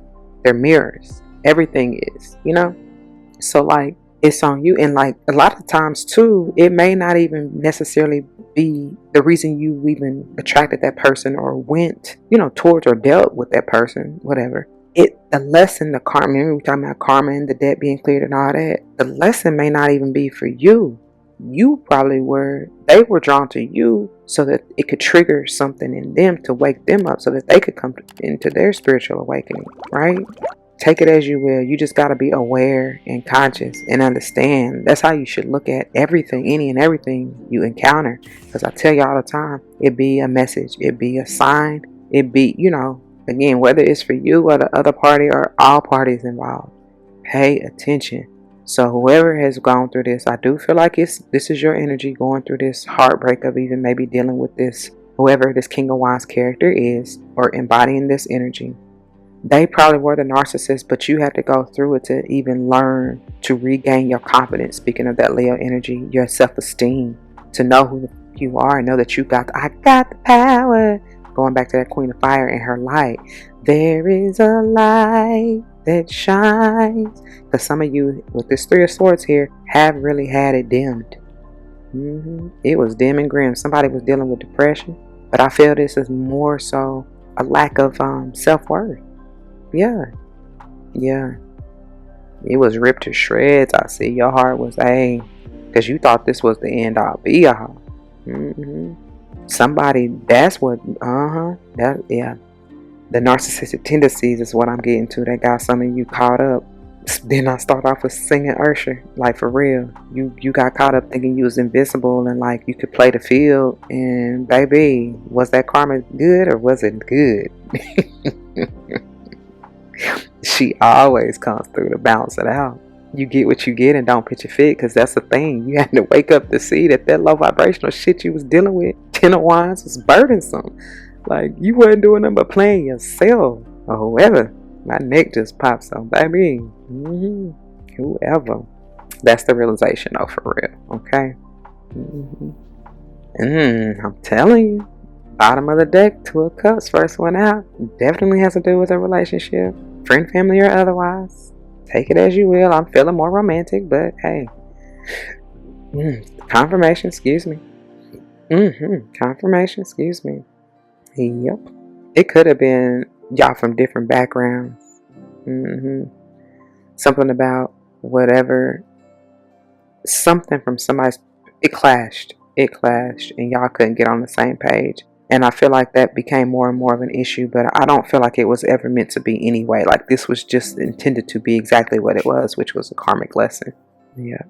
Speaker 1: They're mirrors. Everything is, you know. So like, it's on you. And like, a lot of times too, it may not even necessarily be the reason you even attracted that person or went, you know, towards or dealt with that person, whatever. The lesson, the karma, remember we were talking about karma and the debt being cleared and all that. The lesson may not even be for you. You probably they were drawn to you so that it could trigger something in them to wake them up so that they could come into their spiritual awakening, right? Take it as you will. You just got to be aware and conscious and understand. That's how you should look at everything, any and everything you encounter. Because I tell you all the time, it be a message, it be a sign, it be, you know, again, whether it's for you or the other party or all parties involved, pay attention. So whoever has gone through this, I do feel like this is your energy going through this heartbreak of even maybe dealing with this, whoever this King of Wands character is, or embodying this energy. They probably were the narcissist, but you had to go through it to even learn to regain your confidence. Speaking of that Leo energy, your self-esteem, to know who you are and know that I got the power. Going back to that Queen of Fire and her light. There is a light that shines. Because some of you with this Three of Swords here have really had it dimmed. It was dim and grim. Somebody was dealing with depression. But I feel this is more so a lack of self-worth. Yeah. It was ripped to shreds. I see your heart was because you thought this was the end all be all. Somebody, that's what, the narcissistic tendencies is what I'm getting to. That got some of you caught up. Then I start off with singing USHER, like for real. You got caught up thinking you was invincible and like you could play the field. And baby, was that karma good or was it good? She always comes through to balance it out. You get what you get and don't pitch a fit, because that's the thing. You had to wake up to see that low vibrational shit you was dealing with, Ten of Wands, was burdensome. Like, you wasn't doing nothing but playing yourself or whoever. My neck just popped so, baby. Whoever. That's the realization though, for real. Okay. I'm telling you. Bottom of the deck, Two of Cups, first one out. Definitely has to do with a relationship. Friend, family, or otherwise. Take it as you will. I'm feeling more romantic, but hey. Confirmation, excuse me. Confirmation, excuse me. Yep. It could have been y'all from different backgrounds. Something about whatever. Something from somebody's. It clashed. And y'all couldn't get on the same page. And I feel like that became more and more of an issue, but I don't feel like it was ever meant to be anyway. Like, this was just intended to be exactly what it was, which was a karmic lesson. Yeah.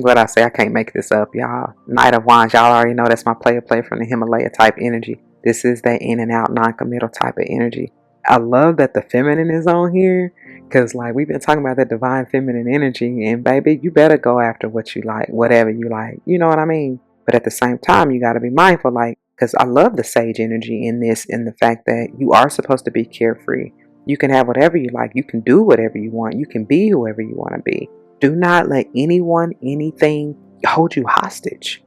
Speaker 1: What I say, I can't make this up, y'all. Knight of Wands, y'all already know that's my play from the Himalaya type energy. This is that in and out, non-committal type of energy. I love that the feminine is on here, because like we've been talking about that divine feminine energy, and baby, you better go after what you like, whatever you like. You know what I mean? But at the same time, you got to be mindful, like, because I love the sage energy in this, in the fact that you are supposed to be carefree. You can have whatever you like. You can do whatever you want. You can be whoever you want to be. Do not let anyone, anything hold you hostage.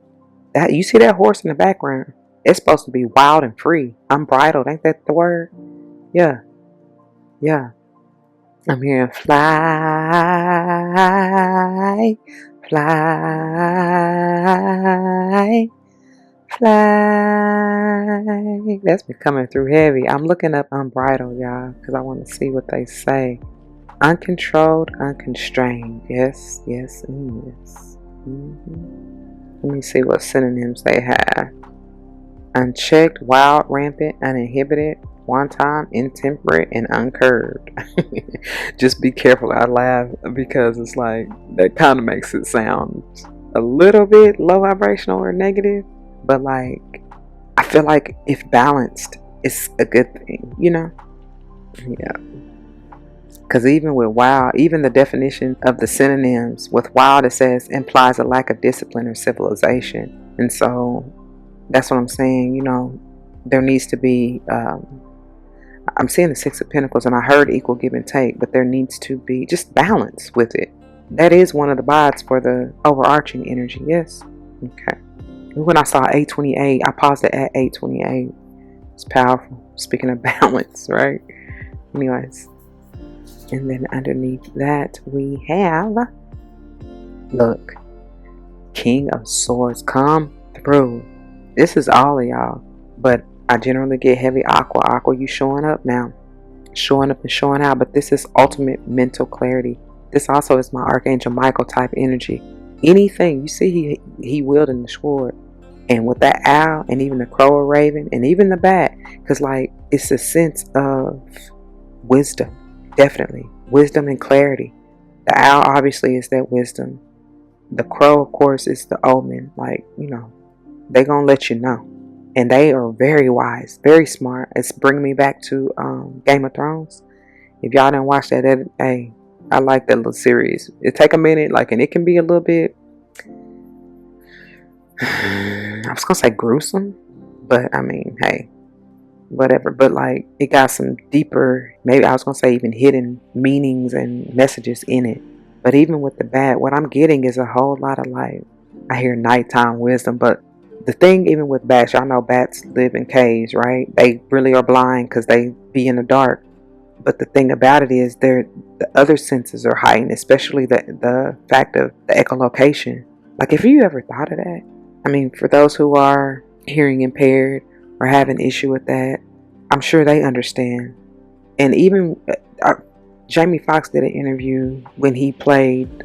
Speaker 1: That, you see that horse in the background? It's supposed to be wild and free. Unbridled. Ain't that the word? Yeah. I'm hearing fly. That's been coming through heavy. I'm looking up unbridled, y'all, because I want to see what they say. Uncontrolled, unconstrained. Yes, yes, and yes. Let me see what synonyms they have. Unchecked, wild, rampant, uninhibited, wanton, intemperate, and uncurbed. Just be careful. I laugh because it's like that kind of makes it sound a little bit low vibrational or negative, but like I feel like if balanced, it's a good thing, you know? Yeah. Because even with wild, even the definition of the synonyms with wild, it says implies a lack of discipline or civilization. And so that's what I'm saying, you know, there needs to be, I'm seeing the Six of Pentacles and I heard equal give and take, but there needs to be just balance with it. That is one of the BODs for the overarching energy, yes. Okay. When I saw 828, I paused it at 828. It's powerful. Speaking of balance, right? Anyways. And then underneath that we have, look, King of Swords, come through. This is all of y'all, but I generally get heavy aqua. Aqua, you showing up now. Showing up and showing out, but this is ultimate mental clarity. This also is my Archangel Michael type energy. Anything, you see he wielding the sword. And with that owl and even the crow or raven and even the bat, because like it's a sense of wisdom. Definitely. Wisdom and clarity. The owl obviously is that wisdom. The crow, of course, is the omen. Like, you know, they gonna let you know. And they are very wise, very smart. It's bringing me back to Game of Thrones. If y'all didn't watch that, hey, I like that little series. It take a minute, like, and it can be a little bit, I was gonna say gruesome, but I mean, hey, whatever. But like it got some deeper, maybe I was gonna say even hidden meanings and messages in it. But even with the bat, what I'm getting is a whole lot of like, I hear nighttime wisdom. But the thing even with bats, y'all know bats live in caves, right? They really are blind because they be in the dark. But the thing about it is the other senses are heightened, especially the fact of the echolocation. Like if you ever thought of that, I mean, for those who are hearing impaired or have an issue with that, I'm sure they understand. And even Jamie Foxx did an interview when he played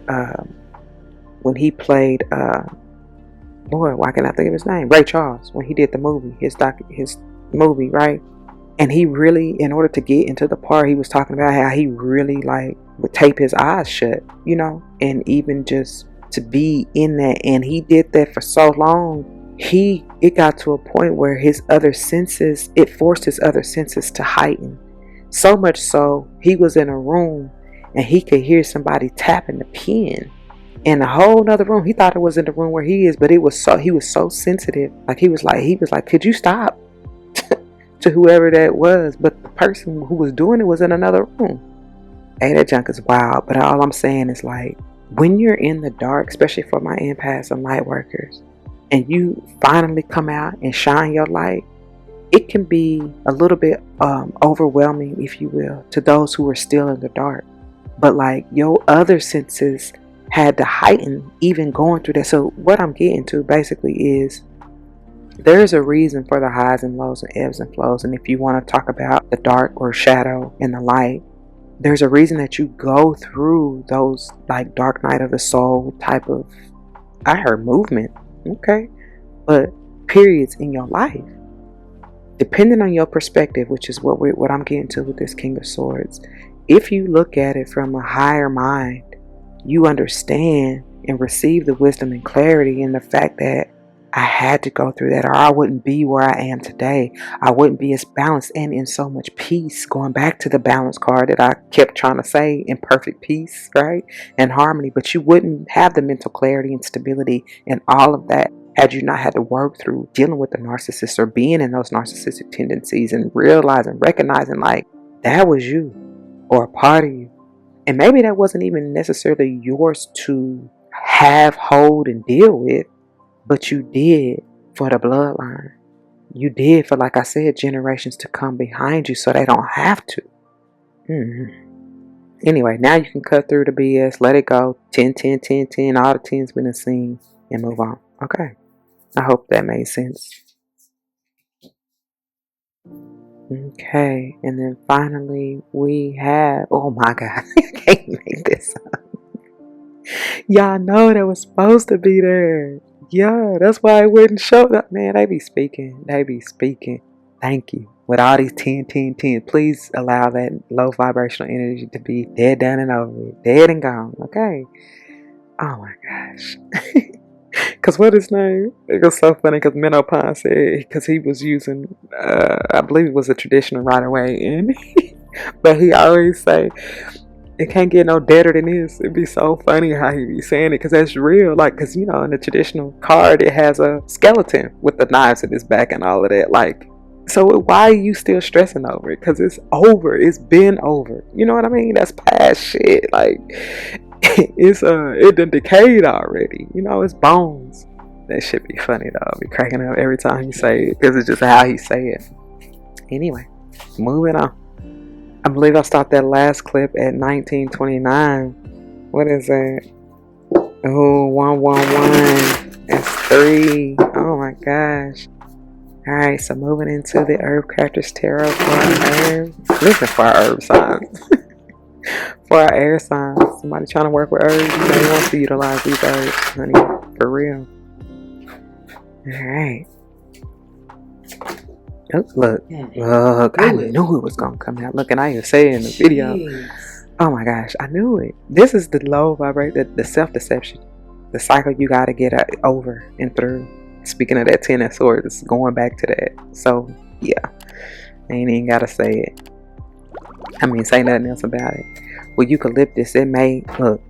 Speaker 1: Lord, why can't I think of his name? Ray Charles, when he did the movie, his movie, right? And he really, in order to get into the part, he was talking about how he really like would tape his eyes shut, you know, and even just to be in that. And he did that for so long, it got to a point where his other senses, it forced his other senses to heighten. So much so, he was in a room and he could hear somebody tapping the pen in a whole nother room. He thought it was in the room where he is, but he was so sensitive. Like he was like, could you stop? To whoever that was, but the person who was doing it was in another room. Hey, that junk is wild. But all I'm saying is like, when you're in the dark, especially for my empaths and light workers, and you finally come out and shine your light, it can be a little bit overwhelming, if you will, to those who are still in the dark. But like your other senses had to heighten even going through that. So what I'm getting to basically is, there is a reason for the highs and lows and ebbs and flows. And if you want to talk about the dark or shadow and the light, there's a reason that you go through those like dark night of the soul type of, I heard movement, okay, but periods in your life, depending on your perspective, which is what I'm getting to with this King of Swords. If you look at it from a higher mind, you understand and receive the wisdom and clarity in the fact that I had to go through that, or I wouldn't be where I am today. I wouldn't be as balanced and in so much peace. Going back to the balance card that I kept trying to say, in perfect peace, right? And harmony. But you wouldn't have the mental clarity and stability and all of that had you not had to work through dealing with the narcissist or being in those narcissistic tendencies and realizing, recognizing like that was you or a part of you. And maybe that wasn't even necessarily yours to have, hold, and deal with. But you did for the bloodline. You did for, like I said, generations to come behind you so they don't have to. Anyway, now you can cut through the BS, let it go. 10, 10, 10, 10, all the 10s we done seen, and move on. Okay. I hope that made sense. Okay, and then finally we have, oh my God, I can't make this up. Y'all know that was supposed to be there. Yeah, that's why it wouldn't show up. Man, they be speaking. They be speaking. Thank you. With all these 10, 10, 10, please allow that low vibrational energy to be dead, done, and over with. Dead and gone. Okay. Oh my gosh. Because what his name? It was so funny because Minnow Pond said, because he was using, I believe it was a traditional right away. And but he always say, it can't get no deader than this. It'd be so funny how he be saying it, because that's real. Like, because you know, in the traditional card, it has a skeleton with the knives in his back and all of that. Like, so why are you still stressing over it? Because it's over. It's been over. You know what I mean? That's past shit. Like, it done decayed already. You know, it's bones. That shit be funny though. I'll be cracking up every time he say it, because it's just how he say it. Anyway, moving on. I believe I stopped that last clip at 1929. What is that? Oh, 111. That's 3. Oh my gosh. Alright, so moving into the Herb Crafters Tarot for our herb. Listen, for our herb signs. For our air signs. Somebody trying to work with herbs, they want to utilize these herbs, honey. For real. Alright. Oh, look, I knew it was gonna come out. Look, and I even say it in the video. Oh my gosh, I knew it. This is the low vibration, the self-deception, the cycle you gotta get over and through. Speaking of that 10 of swords, it's going back to that. So yeah, I ain't even gotta say it. I mean, say nothing else about it. With eucalyptus, it may look.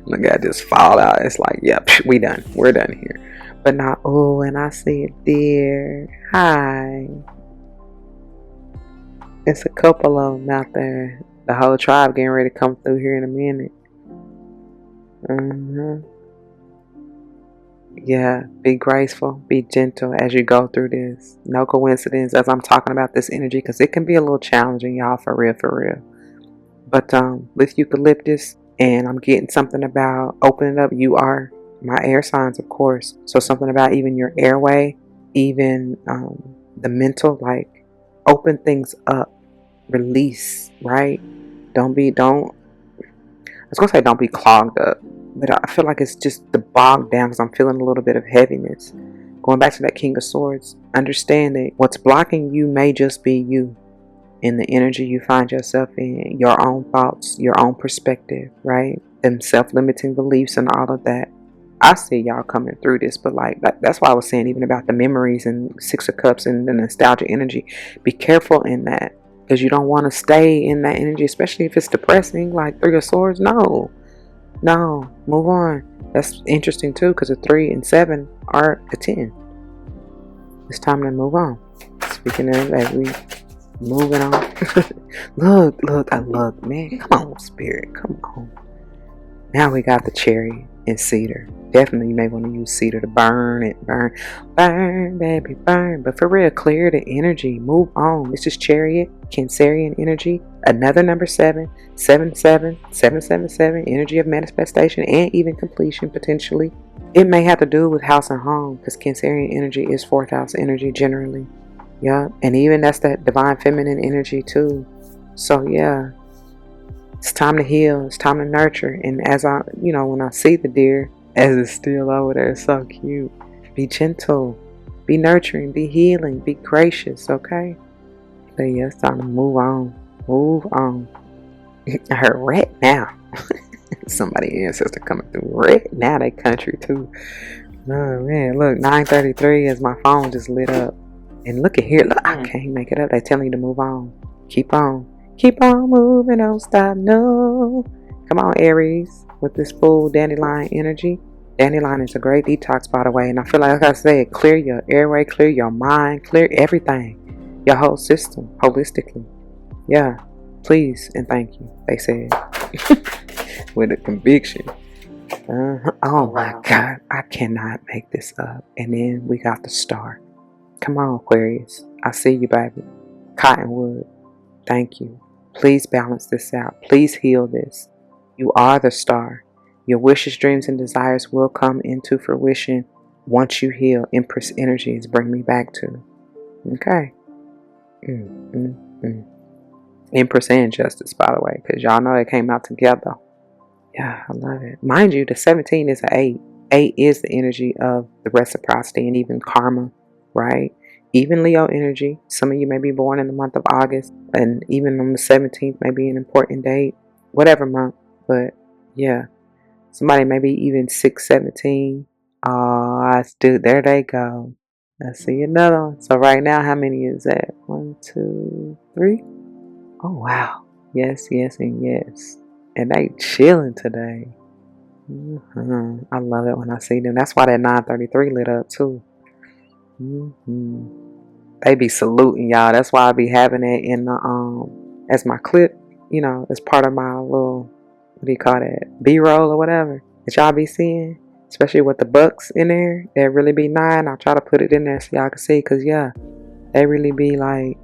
Speaker 1: look at this fall out. It's like, yep, we done. We're done here. But not, oh, and I see it there. Hi. It's a couple of them out there. The whole tribe getting ready to come through here in a minute. Yeah, be graceful, be gentle as you go through this. No coincidence as I'm talking about this energy, because it can be a little challenging, y'all, for real. But with eucalyptus, and I'm getting something about opening up. You are my air signs, of course. So something about even your airway, even the mental, like open things up, release, right? I was gonna say don't be clogged up, but I feel like it's just the bogged down, because I'm feeling a little bit of heaviness. Going back to that King of Swords, understanding what's blocking you may just be you, in the energy you find yourself in, your own thoughts, your own perspective, right? Them self-limiting beliefs and all of that. I see y'all coming through this, but like that's why I was saying even about the memories and 6 of Cups and the nostalgia energy. Be careful in that, because you don't want to stay in that energy, especially if it's depressing, like 3 of Swords. No, move on. That's interesting too, because the 3 and 7 are a 10. It's time to move on. Speaking of that, we moving on. look, man. Come on, spirit. Come on. Now we got the Chariot and Cedar. Definitely you may want to use Cedar to burn it. Burn, baby, burn. But for real, clear the energy. Move on. This is Chariot, Cancerian energy. Another number 7, 7, 7, energy of manifestation and even completion potentially. It may have to do with house and home, because Cancerian energy is 4th house energy generally. Yeah, and even that's that divine feminine energy too. So yeah, it's time to heal. It's time to nurture. And as I, when I see the deer, as it's still over there, it's so cute. Be gentle, be nurturing, be healing, be gracious. Okay. But yeah, it's time to move on. Move on. I heard right now. Somebody ancestor coming through right now. That country too. Oh man, look, 9:33 as my phone just lit up. And look at here, look, I can't make it up. They're telling you to move on. Keep on moving, don't stop, no. Come on, Aries, with this full dandelion energy. Dandelion is a great detox, by the way. And I feel like I said, clear your airway, clear your mind, clear everything. Your whole system, holistically. Yeah, please and thank you, they said. With a conviction. Oh my God, I cannot make this up. And then we got the star. Come on, Aquarius. I see you, baby. Cottonwood. Thank you. Please balance this out. Please heal this. You are the star. Your wishes, dreams, and desires will come into fruition once you heal. Empress energies bring me back to. Okay. Empress and Justice, by the way, because y'all know it came out together. Yeah, I love it. Mind you, the 17 is an 8. 8 is the energy of the reciprocity and even karma, right? Even Leo energy. Some of you may be born in the month of August, and even on the 17th may be an important date, whatever month. But yeah, somebody may be even 6/17. Oh, dude, there they go. Let's see another one. So right now, how many is that? 1, 2, 3. Oh wow. Yes, yes, and yes. And they chilling today. I love it when I see them. That's why that 933 lit up too. They be saluting y'all. That's why I be having it in the as my clip, you know, as part of my little, what do you call that, B-roll or whatever that y'all be seeing, especially with the bucks in there. They really be 9. I'll try to put it in there so y'all can see, because yeah, they really be like,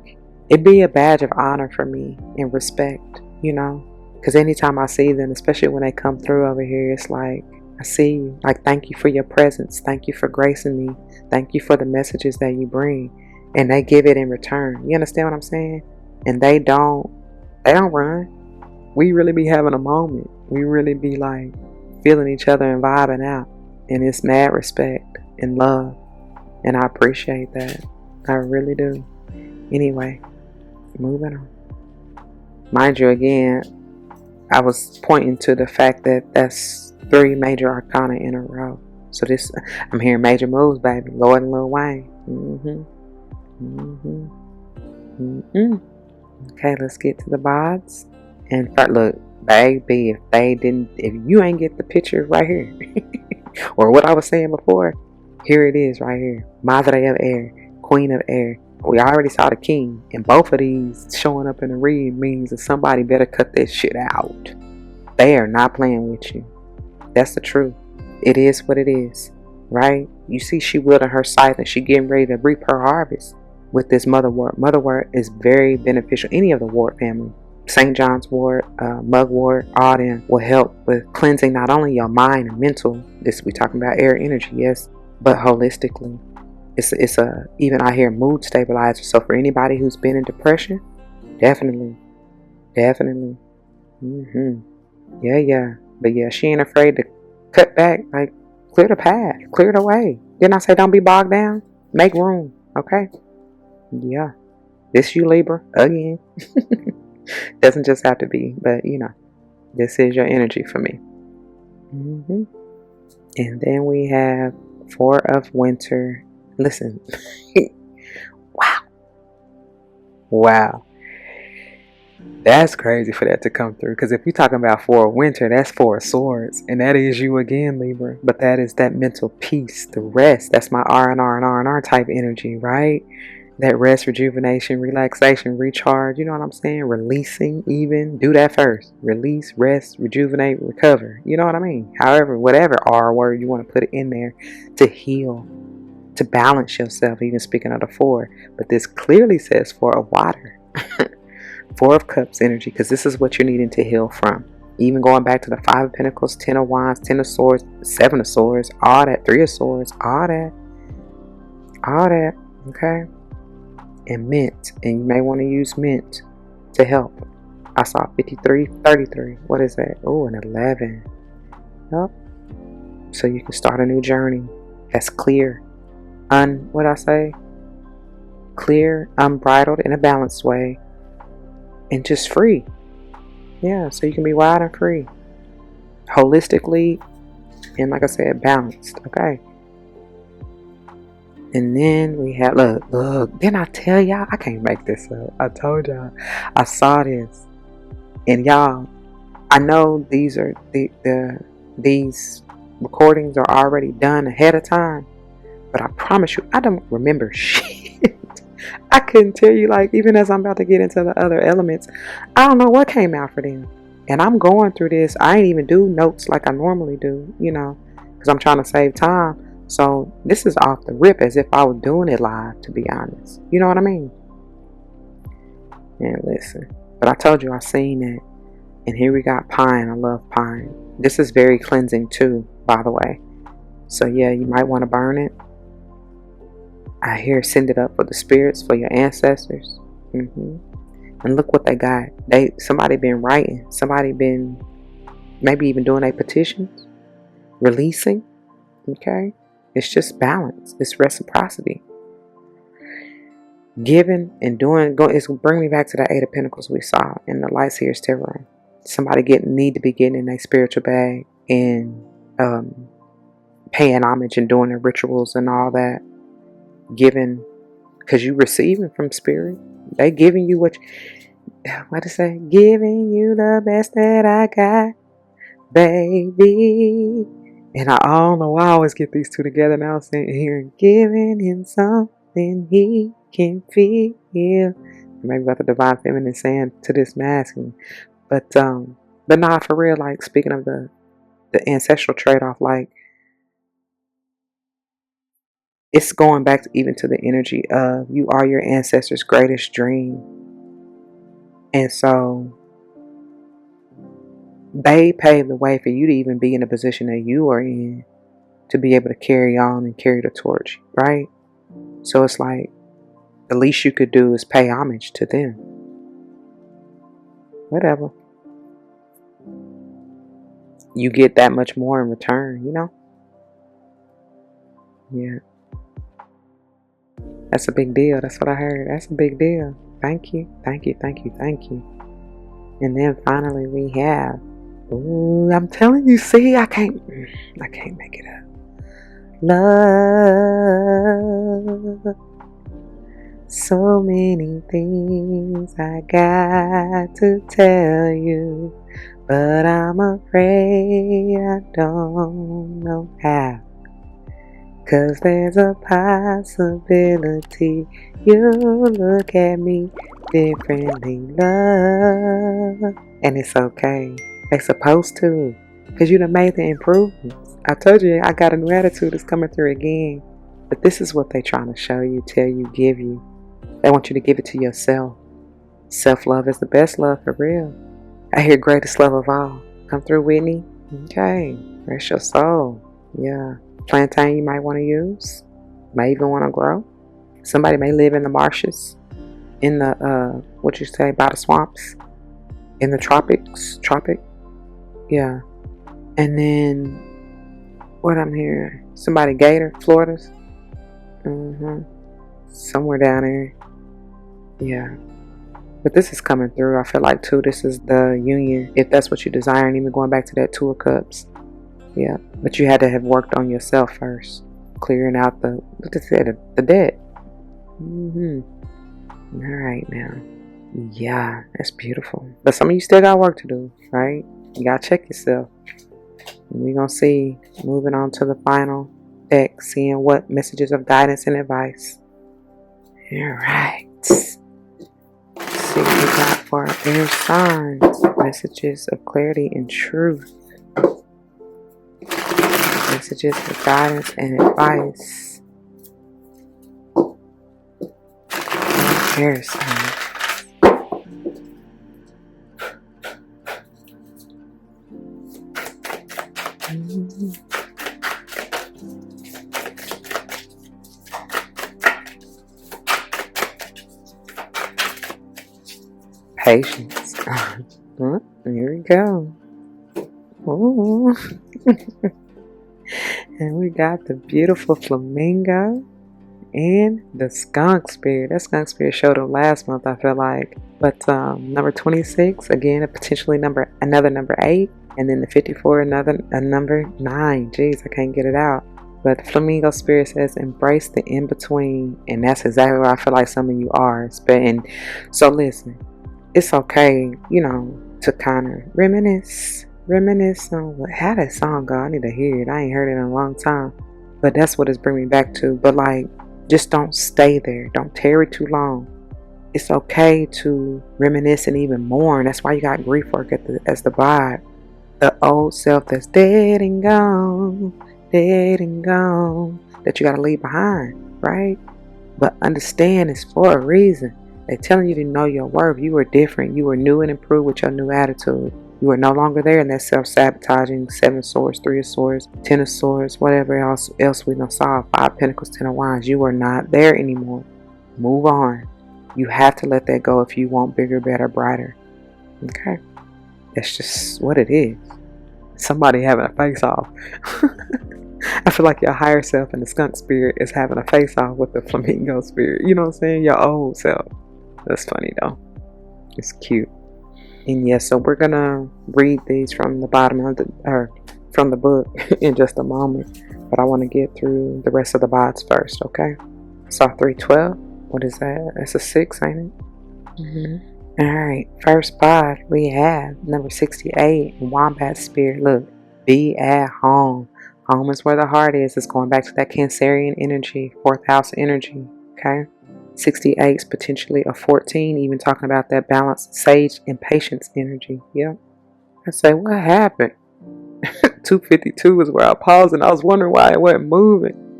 Speaker 1: it'd be a badge of honor for me and respect, you know, because anytime I see them, especially when they come through over here, it's like, I see you. Like, thank you for your presence. Thank you for gracing me. Thank you for the messages that you bring. And they give it in return. You understand what I'm saying? And they don't run. We really be having a moment. We really be like feeling each other and vibing out. And it's mad respect and love. And I appreciate that. I really do. Anyway, moving on. Mind you, again, I was pointing to the fact that that's 3 major arcana in a row. So this, I'm hearing major moves, baby. Lord and Lil Wayne. Okay, let's get to the BODs. And first, look, baby, if you ain't get the picture right here, or what I was saying before, here it is right here. Madre of Air, Queen of Air. We already saw the King, and both of these showing up in the read means that somebody better cut this shit out. They are not playing with you. That's the truth. It is what it is, right? You see, she wielding her scythe and she getting ready to reap her harvest with this mother wort. Mother wort is very beneficial. Any of the wort family, St. John's wort, mugwort, all them will help with cleansing not only your mind and mental. This we talking about air energy, yes, but holistically. It's a even I hear mood stabilizer. So for anybody who's been in depression, definitely. Yeah. But yeah, she ain't afraid to cut back, like clear the path, clear the way. Didn't I say don't be bogged down? Make room, okay? Yeah. This you, Libra, again. Doesn't just have to be, but you know, this is your energy for me. And then we have 4 of Winter. Listen. Wow. That's crazy for that to come through. Because if you're talking about 4 of Winter, that's 4 of Swords. And that is you again, Libra. But that is that mental peace, the rest. That's my R&R type energy, right? That rest, rejuvenation, relaxation, recharge. You know what I'm saying? Releasing even. Do that first. Release, rest, rejuvenate, recover. You know what I mean? However, whatever R word you want to put it in there to heal, to balance yourself, even speaking of the 4. But this clearly says 4 of water. 4 of Cups energy, because this is what you're needing to heal from. Even going back to the 5 of Pentacles, 10 of Wands, 10 of Swords, 7 of Swords, all that, 3 of Swords, all that, okay? And Mint, and you may want to use Mint to help. I saw 53, 33. What is that? Oh, an 11. Yep. So you can start a new journey that's clear. What I say? Clear, unbridled, in a balanced way. And just free. Yeah, so you can be wild and free. Holistically, and like I said, balanced. Okay. And then we have, look, didn't I tell y'all? I can't make this up. I told y'all. I saw this. And y'all, I know these are these recordings are already done ahead of time. But I promise you, I don't remember shit. I couldn't tell you, like, even as I'm about to get into the other elements, I don't know what came out for them. And I'm going through this. I ain't even do notes like I normally do, you know, because I'm trying to save time. So this is off the rip as if I was doing it live, to be honest. You know what I mean? And listen, but I told you I seen that. And here we got pine. I love pine. This is very cleansing too, by the way. So yeah, you might want to burn it. I hear send it up for the spirits, for your ancestors. And look what they got. Somebody been writing. Somebody been maybe even doing their petitions, releasing. Okay, it's just balance. It's reciprocity. Giving and doing. It's bring me back to the Eight of Pentacles we saw in the Lights Here's Tarot. Somebody need to be getting in their spiritual bag and paying homage and doing their rituals and all that. Giving, because you receiving from spirit. They giving you what to say? Giving you the best that I got, baby. And I don't know why I always get these two together now. Saying here, giving him something he can feel. Maybe about the divine feminine saying to this masculine. But nah, for real, like speaking of the ancestral trade-off, like it's going back even to the energy of you are your ancestors' greatest dream. And so they paved the way for you to even be in the position that you are in, to be able to carry on and carry the torch, right? So it's like the least you could do is pay homage to them. Whatever. You get that much more in return, you know? Yeah. That's a big deal. That's what I heard. That's a big deal. Thank you. Thank you. Thank you. Thank you. And then finally we have, ooh, I'm telling you, see, I can't make it up. Love. So many things I got to tell you, but I'm afraid I don't know how. 'Cause there's a possibility you'll look at me differently, love. And it's okay. They supposed to. 'Cause you done made the improvements. I told you I got a new attitude that's coming through again. But this is what they trying to show you, tell you, give you. They want you to give it to yourself. Self-love is the best love for real. I hear greatest love of all. Come through, Whitney. Okay. Rest your soul. Yeah. Plantain you might want to use. May even want to grow. Somebody may live in the marshes. In the, what you say, by the swamps. In the tropics. Yeah. And then, what I'm hearing? Somebody Gator, Florida's. Somewhere down there. Yeah. But this is coming through. I feel like too, this is the union. If that's what you desire, and even going back to that Two of Cups. Yeah. But you had to have worked on yourself first. Clearing out the debt. Alright now. Yeah, that's beautiful. But some of you still got work to do, right? You gotta check yourself. And we're gonna see, moving on to the final deck, seeing what messages of guidance and advice. Alright. Let's see what we got for our air signs. Messages of clarity and truth. Messages of guidance and advice. Air signs. Patience. Here we go. Ooh. And we got the beautiful flamingo and the skunk spirit. That skunk spirit showed up last month, I feel like. But number 26, again, potentially another number 8. And then the 54, a number 9. Jeez, I can't get it out. But the flamingo spirit says, embrace the in-between. And that's exactly what I feel like some of you are. And so listen, it's okay, you know, to kind of reminisce on how that song go. I need to hear it. I ain't heard it in a long time. But that's what it's bringing me back to. But like, just don't stay there. Don't tarry too long. It's okay to reminisce and even mourn. That's why you got grief work as the vibe. The old self that's dead and gone, that you got to leave behind, right? But understand it's for a reason. They're telling you to know your worth. You are different. You are new and improved with your new attitude. You are no longer there in that self-sabotaging 7 of Swords, 3 of Swords, 10 of Swords, whatever else we done saw, 5 of Pentacles, 10 of Wands. You are not there anymore. Move on. You have to let that go if you want bigger, better, brighter. Okay? That's just what it is. Somebody having a face-off. I feel like your higher self and the skunk spirit is having a face-off with the flamingo spirit. You know what I'm saying? Your old self. That's funny though. It's cute. And yes, so we're gonna read these from the bottom of from the book in just a moment. But I want to get through the rest of the bots first, okay? Saw 312. What is that? That's a 6, ain't it? Alright, first bot we have number 68, Wombat Spirit. Look, be at home. Home is where the heart is. It's going back to that Cancerian energy, 4th house energy, okay? 68 is potentially a 14, even talking about that balanced sage and patience energy. Yep. I say, what happened? 252 is where I paused and I was wondering why it wasn't moving.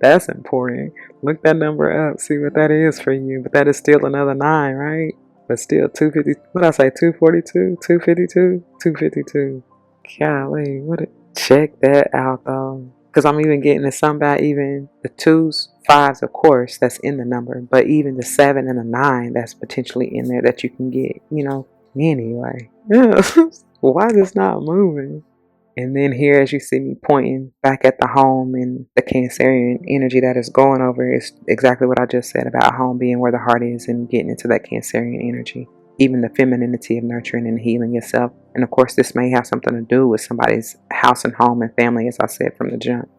Speaker 1: that's important. Look that number up, see what that is for you. But that is still another 9, right? But still 250. What did I say? 242, 252, 252. Golly, check that out though. Because I'm even getting to some about even the 2s, 5s, of course, that's in the number. But even the 7 and the 9 that's potentially in there that you can get, you know. Anyway. Yeah. Why is this not moving? And then here, as you see me pointing back at the home and the Cancerian energy that is going over, is exactly what I just said about home being where the heart is and getting into that Cancerian energy. Even the femininity of nurturing and healing yourself. And of course, this may have something to do with somebody's house and home and family, as I said from the jump.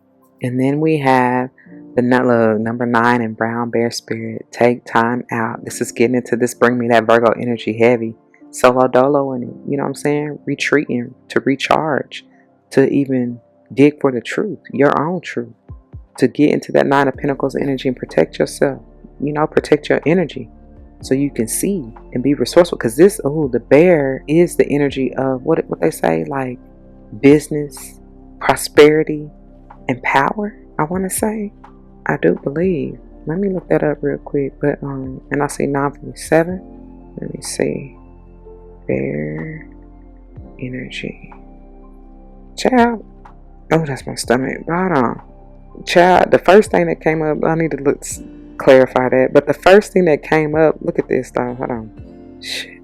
Speaker 1: And then we have the number 9 in Brown Bear Spirit. Take time out. This is getting into this, bring me that Virgo energy heavy. Solo dolo in it. You know what I'm saying? Retreating to recharge. To even dig for the truth, your own truth, to get into that 9 of Pentacles energy and protect yourself, you know, protect your energy so you can see and be resourceful. Because this, the bear is the energy of what they say, like business, prosperity, and power. I want to say, I do believe. Let me look that up real quick. But and I see 947. Let me see, bear energy. Child, oh, that's my stomach. Bottom. Child, the first thing that came up, I need to clarify that. But the first thing that came up, look at this though. Hold on. Shit.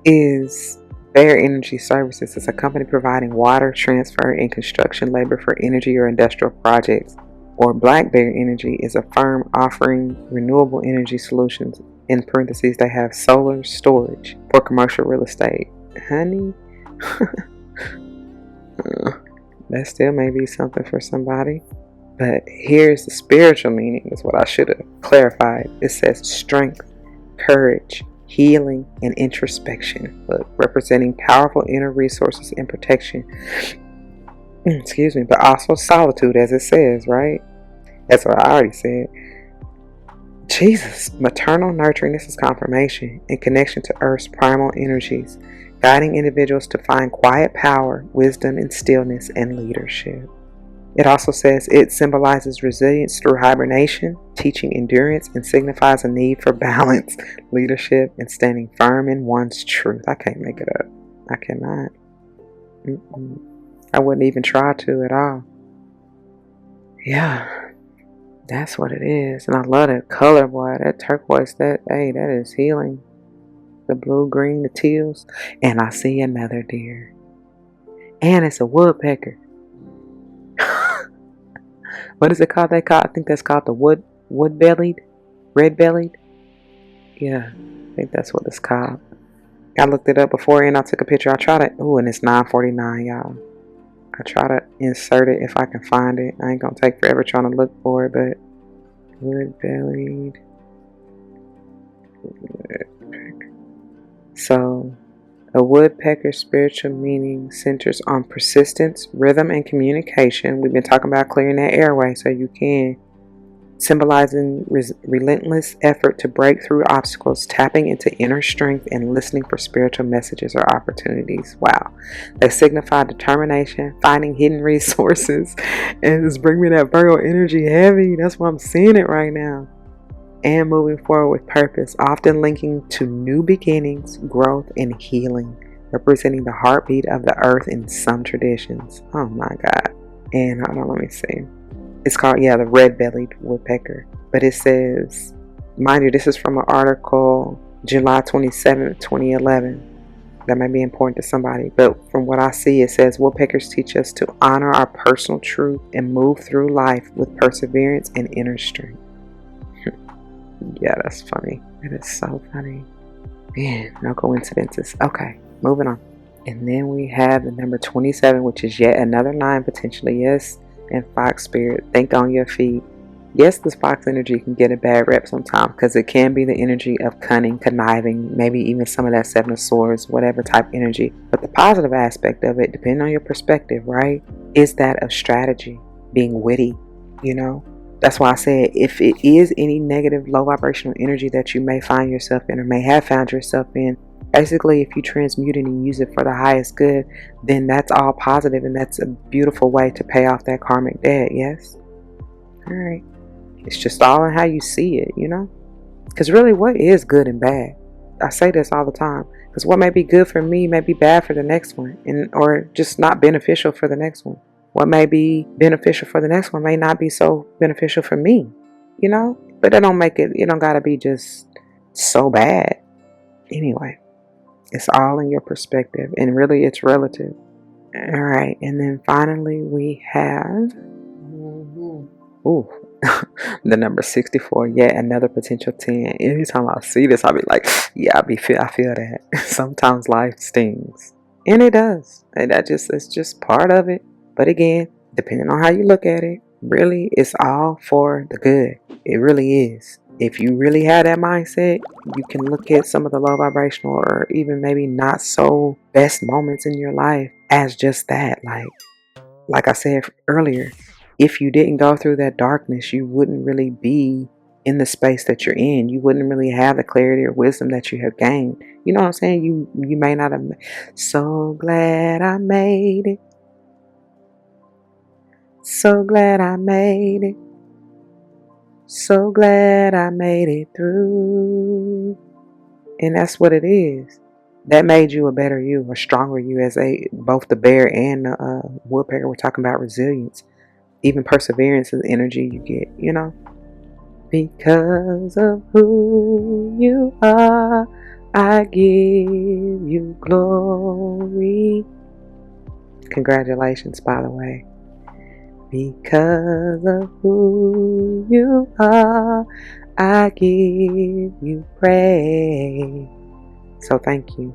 Speaker 1: Is Bear Energy Services. It's a company providing water transfer and construction labor for energy or industrial projects. Or Black Bear Energy is a firm offering renewable energy solutions. In parentheses, they have solar storage for commercial real estate. Honey. That still may be something for somebody. But here's the spiritual meaning, is what I should have clarified. It says strength, courage, healing, and introspection. Look, representing powerful inner resources and protection. Excuse me, but also solitude, as it says, right? That's what I already said. Jesus, maternal nurturing, this is confirmation, in connection to Earth's primal energies, guiding individuals to find quiet power, wisdom, and stillness, and leadership. It also says it symbolizes resilience through hibernation, teaching endurance, and signifies a need for balance, leadership, and standing firm in one's truth. I can't make it up. I cannot. I wouldn't even try to at all. Yeah, that's what it is. And I love that color, boy. That turquoise, that is healing. The blue, green, the teals. And I see another deer. And it's a woodpecker. What is it called? I think that's called the wood-bellied? Red-bellied? Yeah, I think that's what it's called. I looked it up before and I took a picture. I tried it. Ooh, and it's 9:49, y'all. I try to insert it if I can find it. I ain't gonna take forever trying to look for it, but wood-bellied. So, a woodpecker's spiritual meaning centers on persistence, rhythm, and communication. We've been talking about clearing that airway so you can. Symbolizing relentless effort to break through obstacles, tapping into inner strength, and listening for spiritual messages or opportunities. Wow. They signify determination, finding hidden resources, and just bring me that Virgo energy heavy. That's why I'm seeing it right now. And moving forward with purpose, often linking to new beginnings, growth, and healing. representing the heartbeat of the earth in some traditions. Oh my God. And hold on, let me see. It's called, yeah, the red-bellied woodpecker. But it says, mind you, this is from an article July 27th, 2011. That might be important to somebody, but from what I see, it says woodpeckers teach us to honor our personal truth and move through life with perseverance and inner strength. Yeah, that's funny. It is so funny. Man, no coincidences. Okay, moving on. And then we have the number 27, which is yet another 9 potentially. Yes, and fox spirit. Think on your feet. Yes, this fox energy can get a bad rep sometimes because it can be the energy of cunning, conniving, maybe even some of that 7 of swords, whatever type energy. But the positive aspect of it, depending on your perspective, right, is that of strategy, being witty, you know. That's why I said if it is any negative, low vibrational energy that you may find yourself in or may have found yourself in, basically if you transmute it and use it for the highest good, then that's all positive and that's a beautiful way to pay off that karmic debt, yes? All right. It's just all in how you see it, you know? Because really, what is good and bad? I say this all the time. Because what may be good for me may be bad for the next one. Or just not beneficial for the next one. What may be beneficial for the next one may not be so beneficial for me. You know? But that don't make it, you don't got to be just so bad. Anyway, it's all in your perspective. And really, it's relative. All right. And then finally, we have... Ooh. The number 64, yet another potential 10. Every time I see this, I'll be like, yeah, I feel that. Sometimes life stings. And it does. And it's just part of it. But again, depending on how you look at it, really, it's all for the good. It really is. If you really have that mindset, you can look at some of the low vibrational or even maybe not so best moments in your life as just that. Like I said earlier, if you didn't go through that darkness, you wouldn't really be in the space that you're in. You wouldn't really have the clarity or wisdom that you have gained. You know what I'm saying? You may not have. So glad I made it. So glad I made it. So glad I made it through. And that's what it is. That made you a better you, a stronger you, as both the bear and the woodpecker were talking about resilience. Even perseverance is energy you get, you know. Because of who you are, I give you glory. Congratulations, by the way. Because of who you are, I give you praise. So thank you.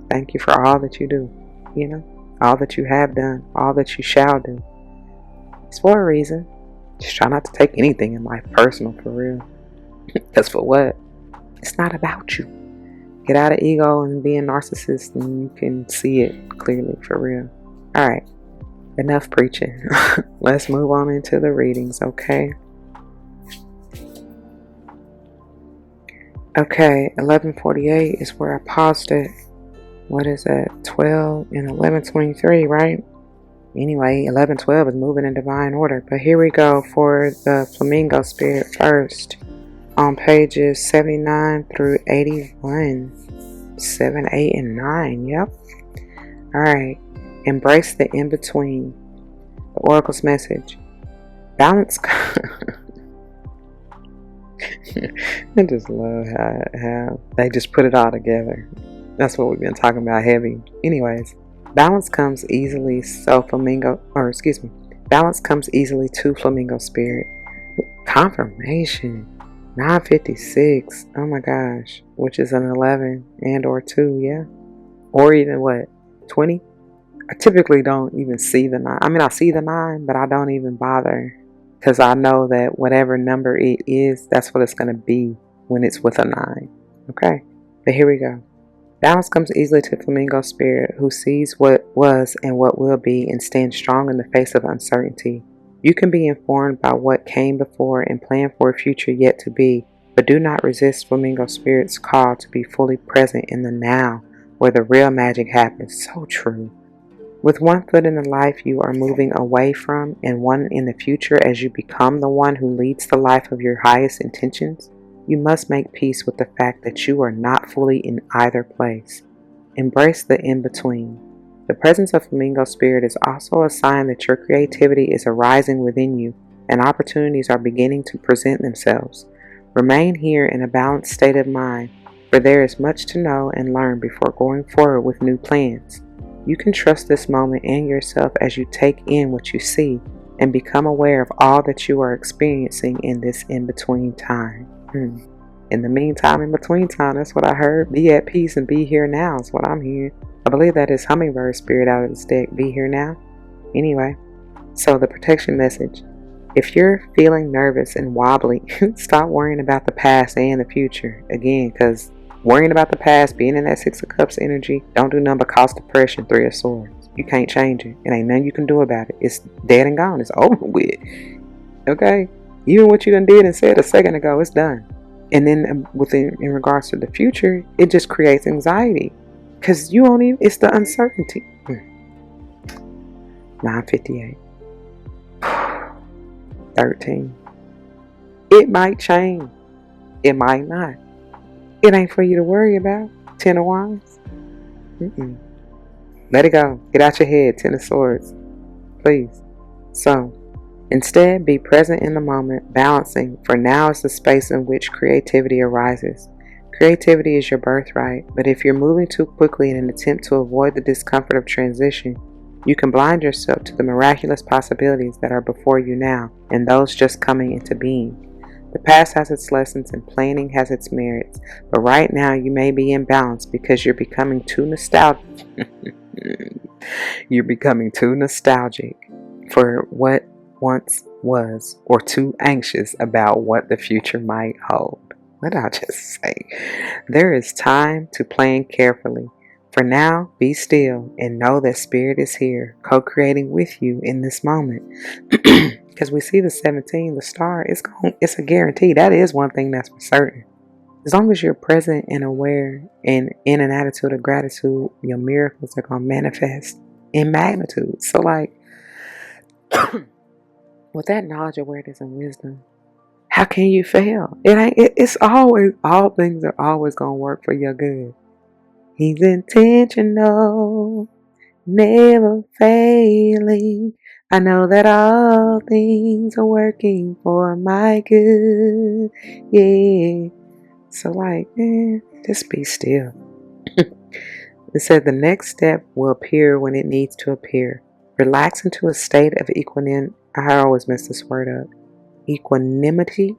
Speaker 1: Thank you for all that you do, you know. All that you have done, all that you shall do. It's for a reason. Just try not to take anything in life personal, for real. Because for what? It's not about you. Get out of ego and being narcissist and you can see it clearly, for real. Alright. Enough preaching. Let's move on into the readings, okay? Okay, 11:48 is where I paused it. What is that? 12 and 11:23, right? Anyway, 11:12 is moving in divine order. But here we go for the flamingo spirit first. On pages 79 through 81. 7, 8, and 9. Yep. Alright. Embrace the in-between. The oracle's message. Balance. I just love how they just put it all together. That's what we've been talking about heavy. Anyways. Balance comes easily balance comes easily to flamingo spirit. Confirmation. 9:56. Oh my gosh. Which is an 11 and or 2, yeah. Or even what? 20? I typically don't even see the 9. I mean, I see the 9, but I don't even bother. Because I know that whatever number it is, that's what it's going to be when it's with a 9. Okay? But here we go. Balance comes easily to flamingo spirit who sees what was and what will be and stands strong in the face of uncertainty. You can be informed by what came before and plan for a future yet to be, but do not resist flamingo spirit's call to be fully present in the now where the real magic happens. So true. With one foot in the life you are moving away from and one in the future as you become the one who leads the life of your highest intentions, you must make peace with the fact that you are not fully in either place. Embrace the in-between. The presence of Flamingo Spirit is also a sign that your creativity is arising within you and opportunities are beginning to present themselves. Remain here in a balanced state of mind, for there is much to know and learn before going forward with new plans. You can trust this moment and yourself as you take in what you see and become aware of all that you are experiencing in this in-between time. In the meantime, in between time, that's what I heard. Be at peace and be here now is what I'm hearing. I believe that is Hummingbird Spirit out of this deck. Be here now. Anyway, so the protection message. If you're feeling nervous and wobbly, stop worrying about the past and the future. Again, because worrying about the past, being in that Six of Cups energy, don't do nothing but cause depression, Three of Swords. You can't change it. It ain't nothing you can do about it. It's dead and gone. It's over with. Okay? Even what you done did and said a second ago, it's done. And then in regards to the future, it just creates anxiety. Because you don't even, it's the uncertainty. 9:58. 13. It might change. It might not. It ain't for you to worry about. 10 of Wands. Let it go. Get out your head. 10 of Swords. Please. So, instead, be present in the moment, balancing, for now is the space in which creativity arises. Creativity is your birthright, but if you're moving too quickly in an attempt to avoid the discomfort of transition, you can blind yourself to the miraculous possibilities that are before you now and those just coming into being. The past has its lessons and planning has its merits, but right now you may be imbalanced because you're becoming too nostalgic. You're becoming too nostalgic for what once was, or too anxious about what the future might hold. What did I just say? There is time to plan carefully. For now, be still and know that Spirit is here, co-creating with you in this moment. Because we see the 17, the star, it's a guarantee. That is one thing that's for certain. As long as you're present and aware and in an attitude of gratitude, your miracles are going to manifest in magnitude. So like, with that knowledge, awareness, and wisdom, how can you fail? It's always, all things are always going to work for your good. He's intentional, never failing. I know that all things are working for my good. Yeah. So like, just be still. It said the next step will appear when it needs to appear. Relax into a state of equanimity. I always mess this word up. Equanimity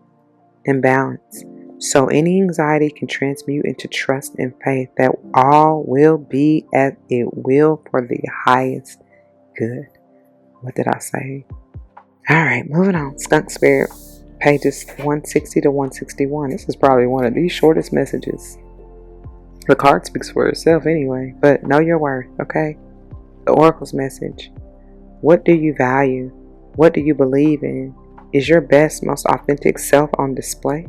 Speaker 1: and balance. So any anxiety can transmute into trust and faith that all will be as it will for the highest good. What did I say? Alright, moving on. Skunk Spirit, pages 160 to 161. This is probably one of the shortest messages. The card speaks for itself anyway, but know your worth, okay? The Oracle's message. What do you value? What do you believe in? Is your best, most authentic self on display?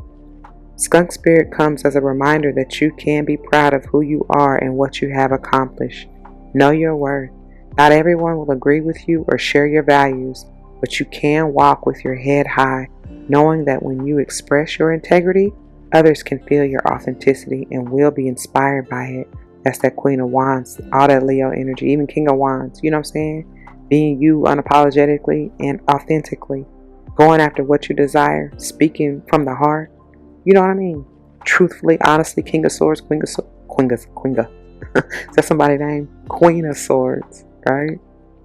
Speaker 1: Skunk Spirit comes as a reminder that you can be proud of who you are and what you have accomplished. Know your worth. Not everyone will agree with you or share your values, but you can walk with your head high, knowing that when you express your integrity, others can feel your authenticity and will be inspired by it. That's that Queen of Wands, all that Leo energy, even King of Wands, you know what I'm saying? Being you unapologetically and authentically, going after what you desire, speaking from the heart, you know what I mean? Truthfully, honestly, King of Swords, Queen of Swords, is that somebody's name? Queen of Swords, right?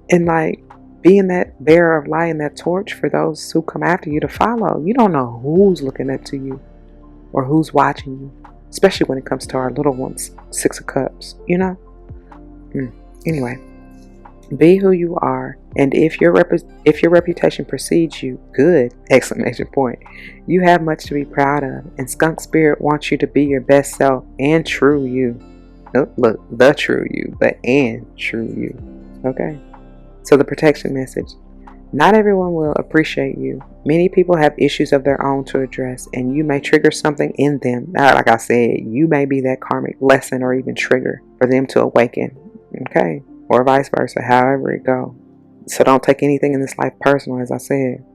Speaker 1: And like, being that bearer of light and that torch for those who come after you to follow. You don't know who's looking up to you or who's watching you, especially when it comes to our little ones, Six of Cups, you know? Anyway, be who you are, and if your reputation precedes you, good! Exclamation point. You have much to be proud of, and Skunk Spirit wants you to be your best self and true you. Look, the true you, but and true you. Okay? So the protection message. Not everyone will appreciate you. Many people have issues of their own to address, and you may trigger something in them. Now, like I said, you may be that karmic lesson or even trigger for them to awaken. Okay? Or vice versa, however it go. So don't take anything in this life personal, as I said.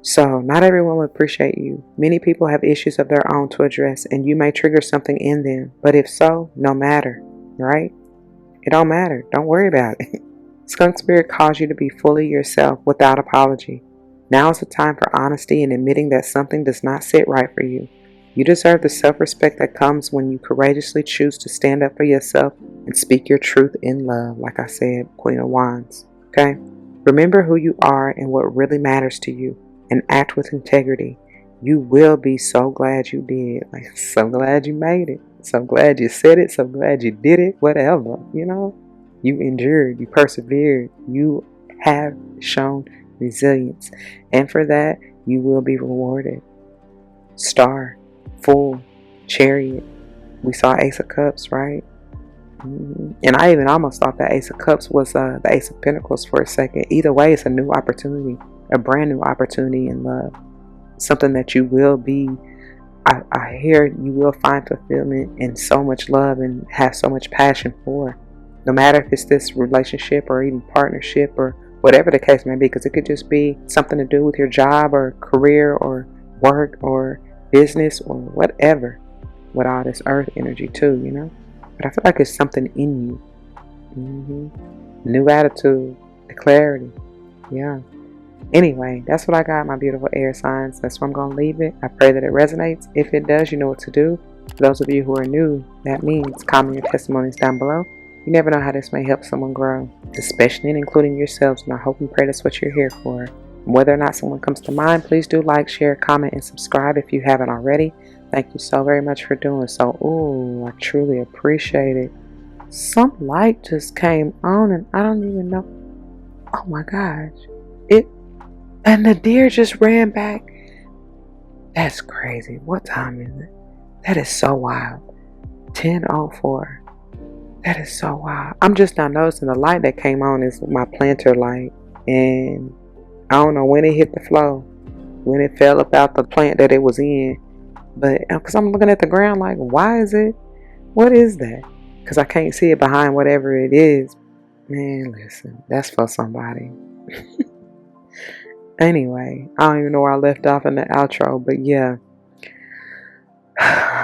Speaker 1: So, not everyone will appreciate you. Many people have issues of their own to address, and you may trigger something in them. But if so, no matter, right? It don't matter. Don't worry about it. Skunk Spirit calls you to be fully yourself without apology. Now is the time for honesty and admitting that something does not sit right for you. You deserve the self-respect that comes when you courageously choose to stand up for yourself and speak your truth in love, like I said, Queen of Wands. Okay? Remember who you are and what really matters to you, and act with integrity. You will be so glad you did. Like, so glad you made it. So glad you said it. So glad you did it. Whatever, you know? You endured. You persevered. You have shown resilience. And for that, you will be rewarded. Star, Fool, Chariot. We saw Ace of Cups, right? And I even almost thought that Ace of Cups was the Ace of Pentacles for a second. Either way, it's a new opportunity. A brand new opportunity in love. Something that you will be, I hear you will find fulfillment and so much love and have so much passion for. No matter if it's this relationship or even partnership or whatever the case may be, because it could just be something to do with your job or career or work or business or whatever, with all this earth energy too, you know. But I feel like it's something in you. New attitude, the clarity. Yeah. Anyway, that's what I got, my beautiful air signs. That's where I'm going to leave it. I pray that it resonates. If it does, you know what to do. For those of you who are new, that means comment your testimonies down below. You never know how this may help someone grow, especially and including yourselves. And I hope and pray that's what you're here for. Whether or not someone comes to mind, please do like, share, comment, and subscribe if you haven't already. Thank you so very much for doing so. Ooh, I truly appreciate it. Some light just came on and I don't even know. Oh my gosh. And the deer just ran back. That's crazy. What time is it? That is so wild. 10:04. That is so wild. I'm just now noticing the light that came on is my planter light. And I don't know when it hit the floor, when it fell about the plant that it was in. But because I'm looking at the ground like, why is it? What is that? Because I can't see it behind whatever it is. Man, listen. That's for somebody. Anyway, I don't even know where I left off in the outro, but yeah.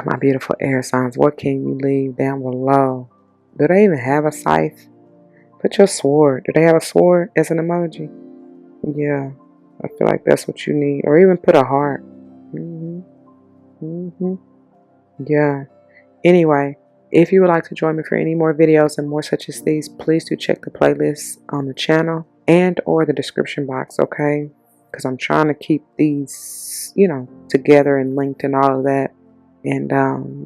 Speaker 1: My beautiful air signs, what can you leave down below? Do they even have a scythe? Put your sword. Do they have a sword as an emoji? Yeah, I feel like that's what you need. Or even put a heart. Yeah. Anyway, if you would like to join me for any more videos and more such as these, please do check the playlists on the channel and or the description box, okay? Because I'm trying to keep these, you know, together and linked and all of that. And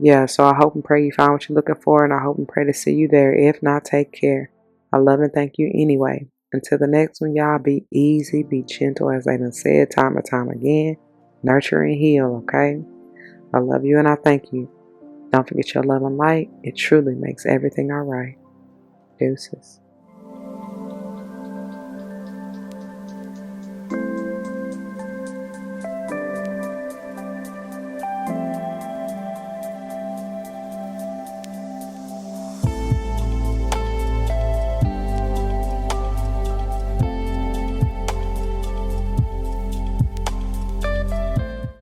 Speaker 1: yeah, so I hope and pray you found what you're looking for, and I hope and pray to see you there. If not, take care. I love and thank you anyway. Until the next one, y'all, be easy, be gentle, as they done said time and time again. Nurture and heal, okay? I love you and I thank you. Don't forget your love and light. It truly makes everything all right. Deuces.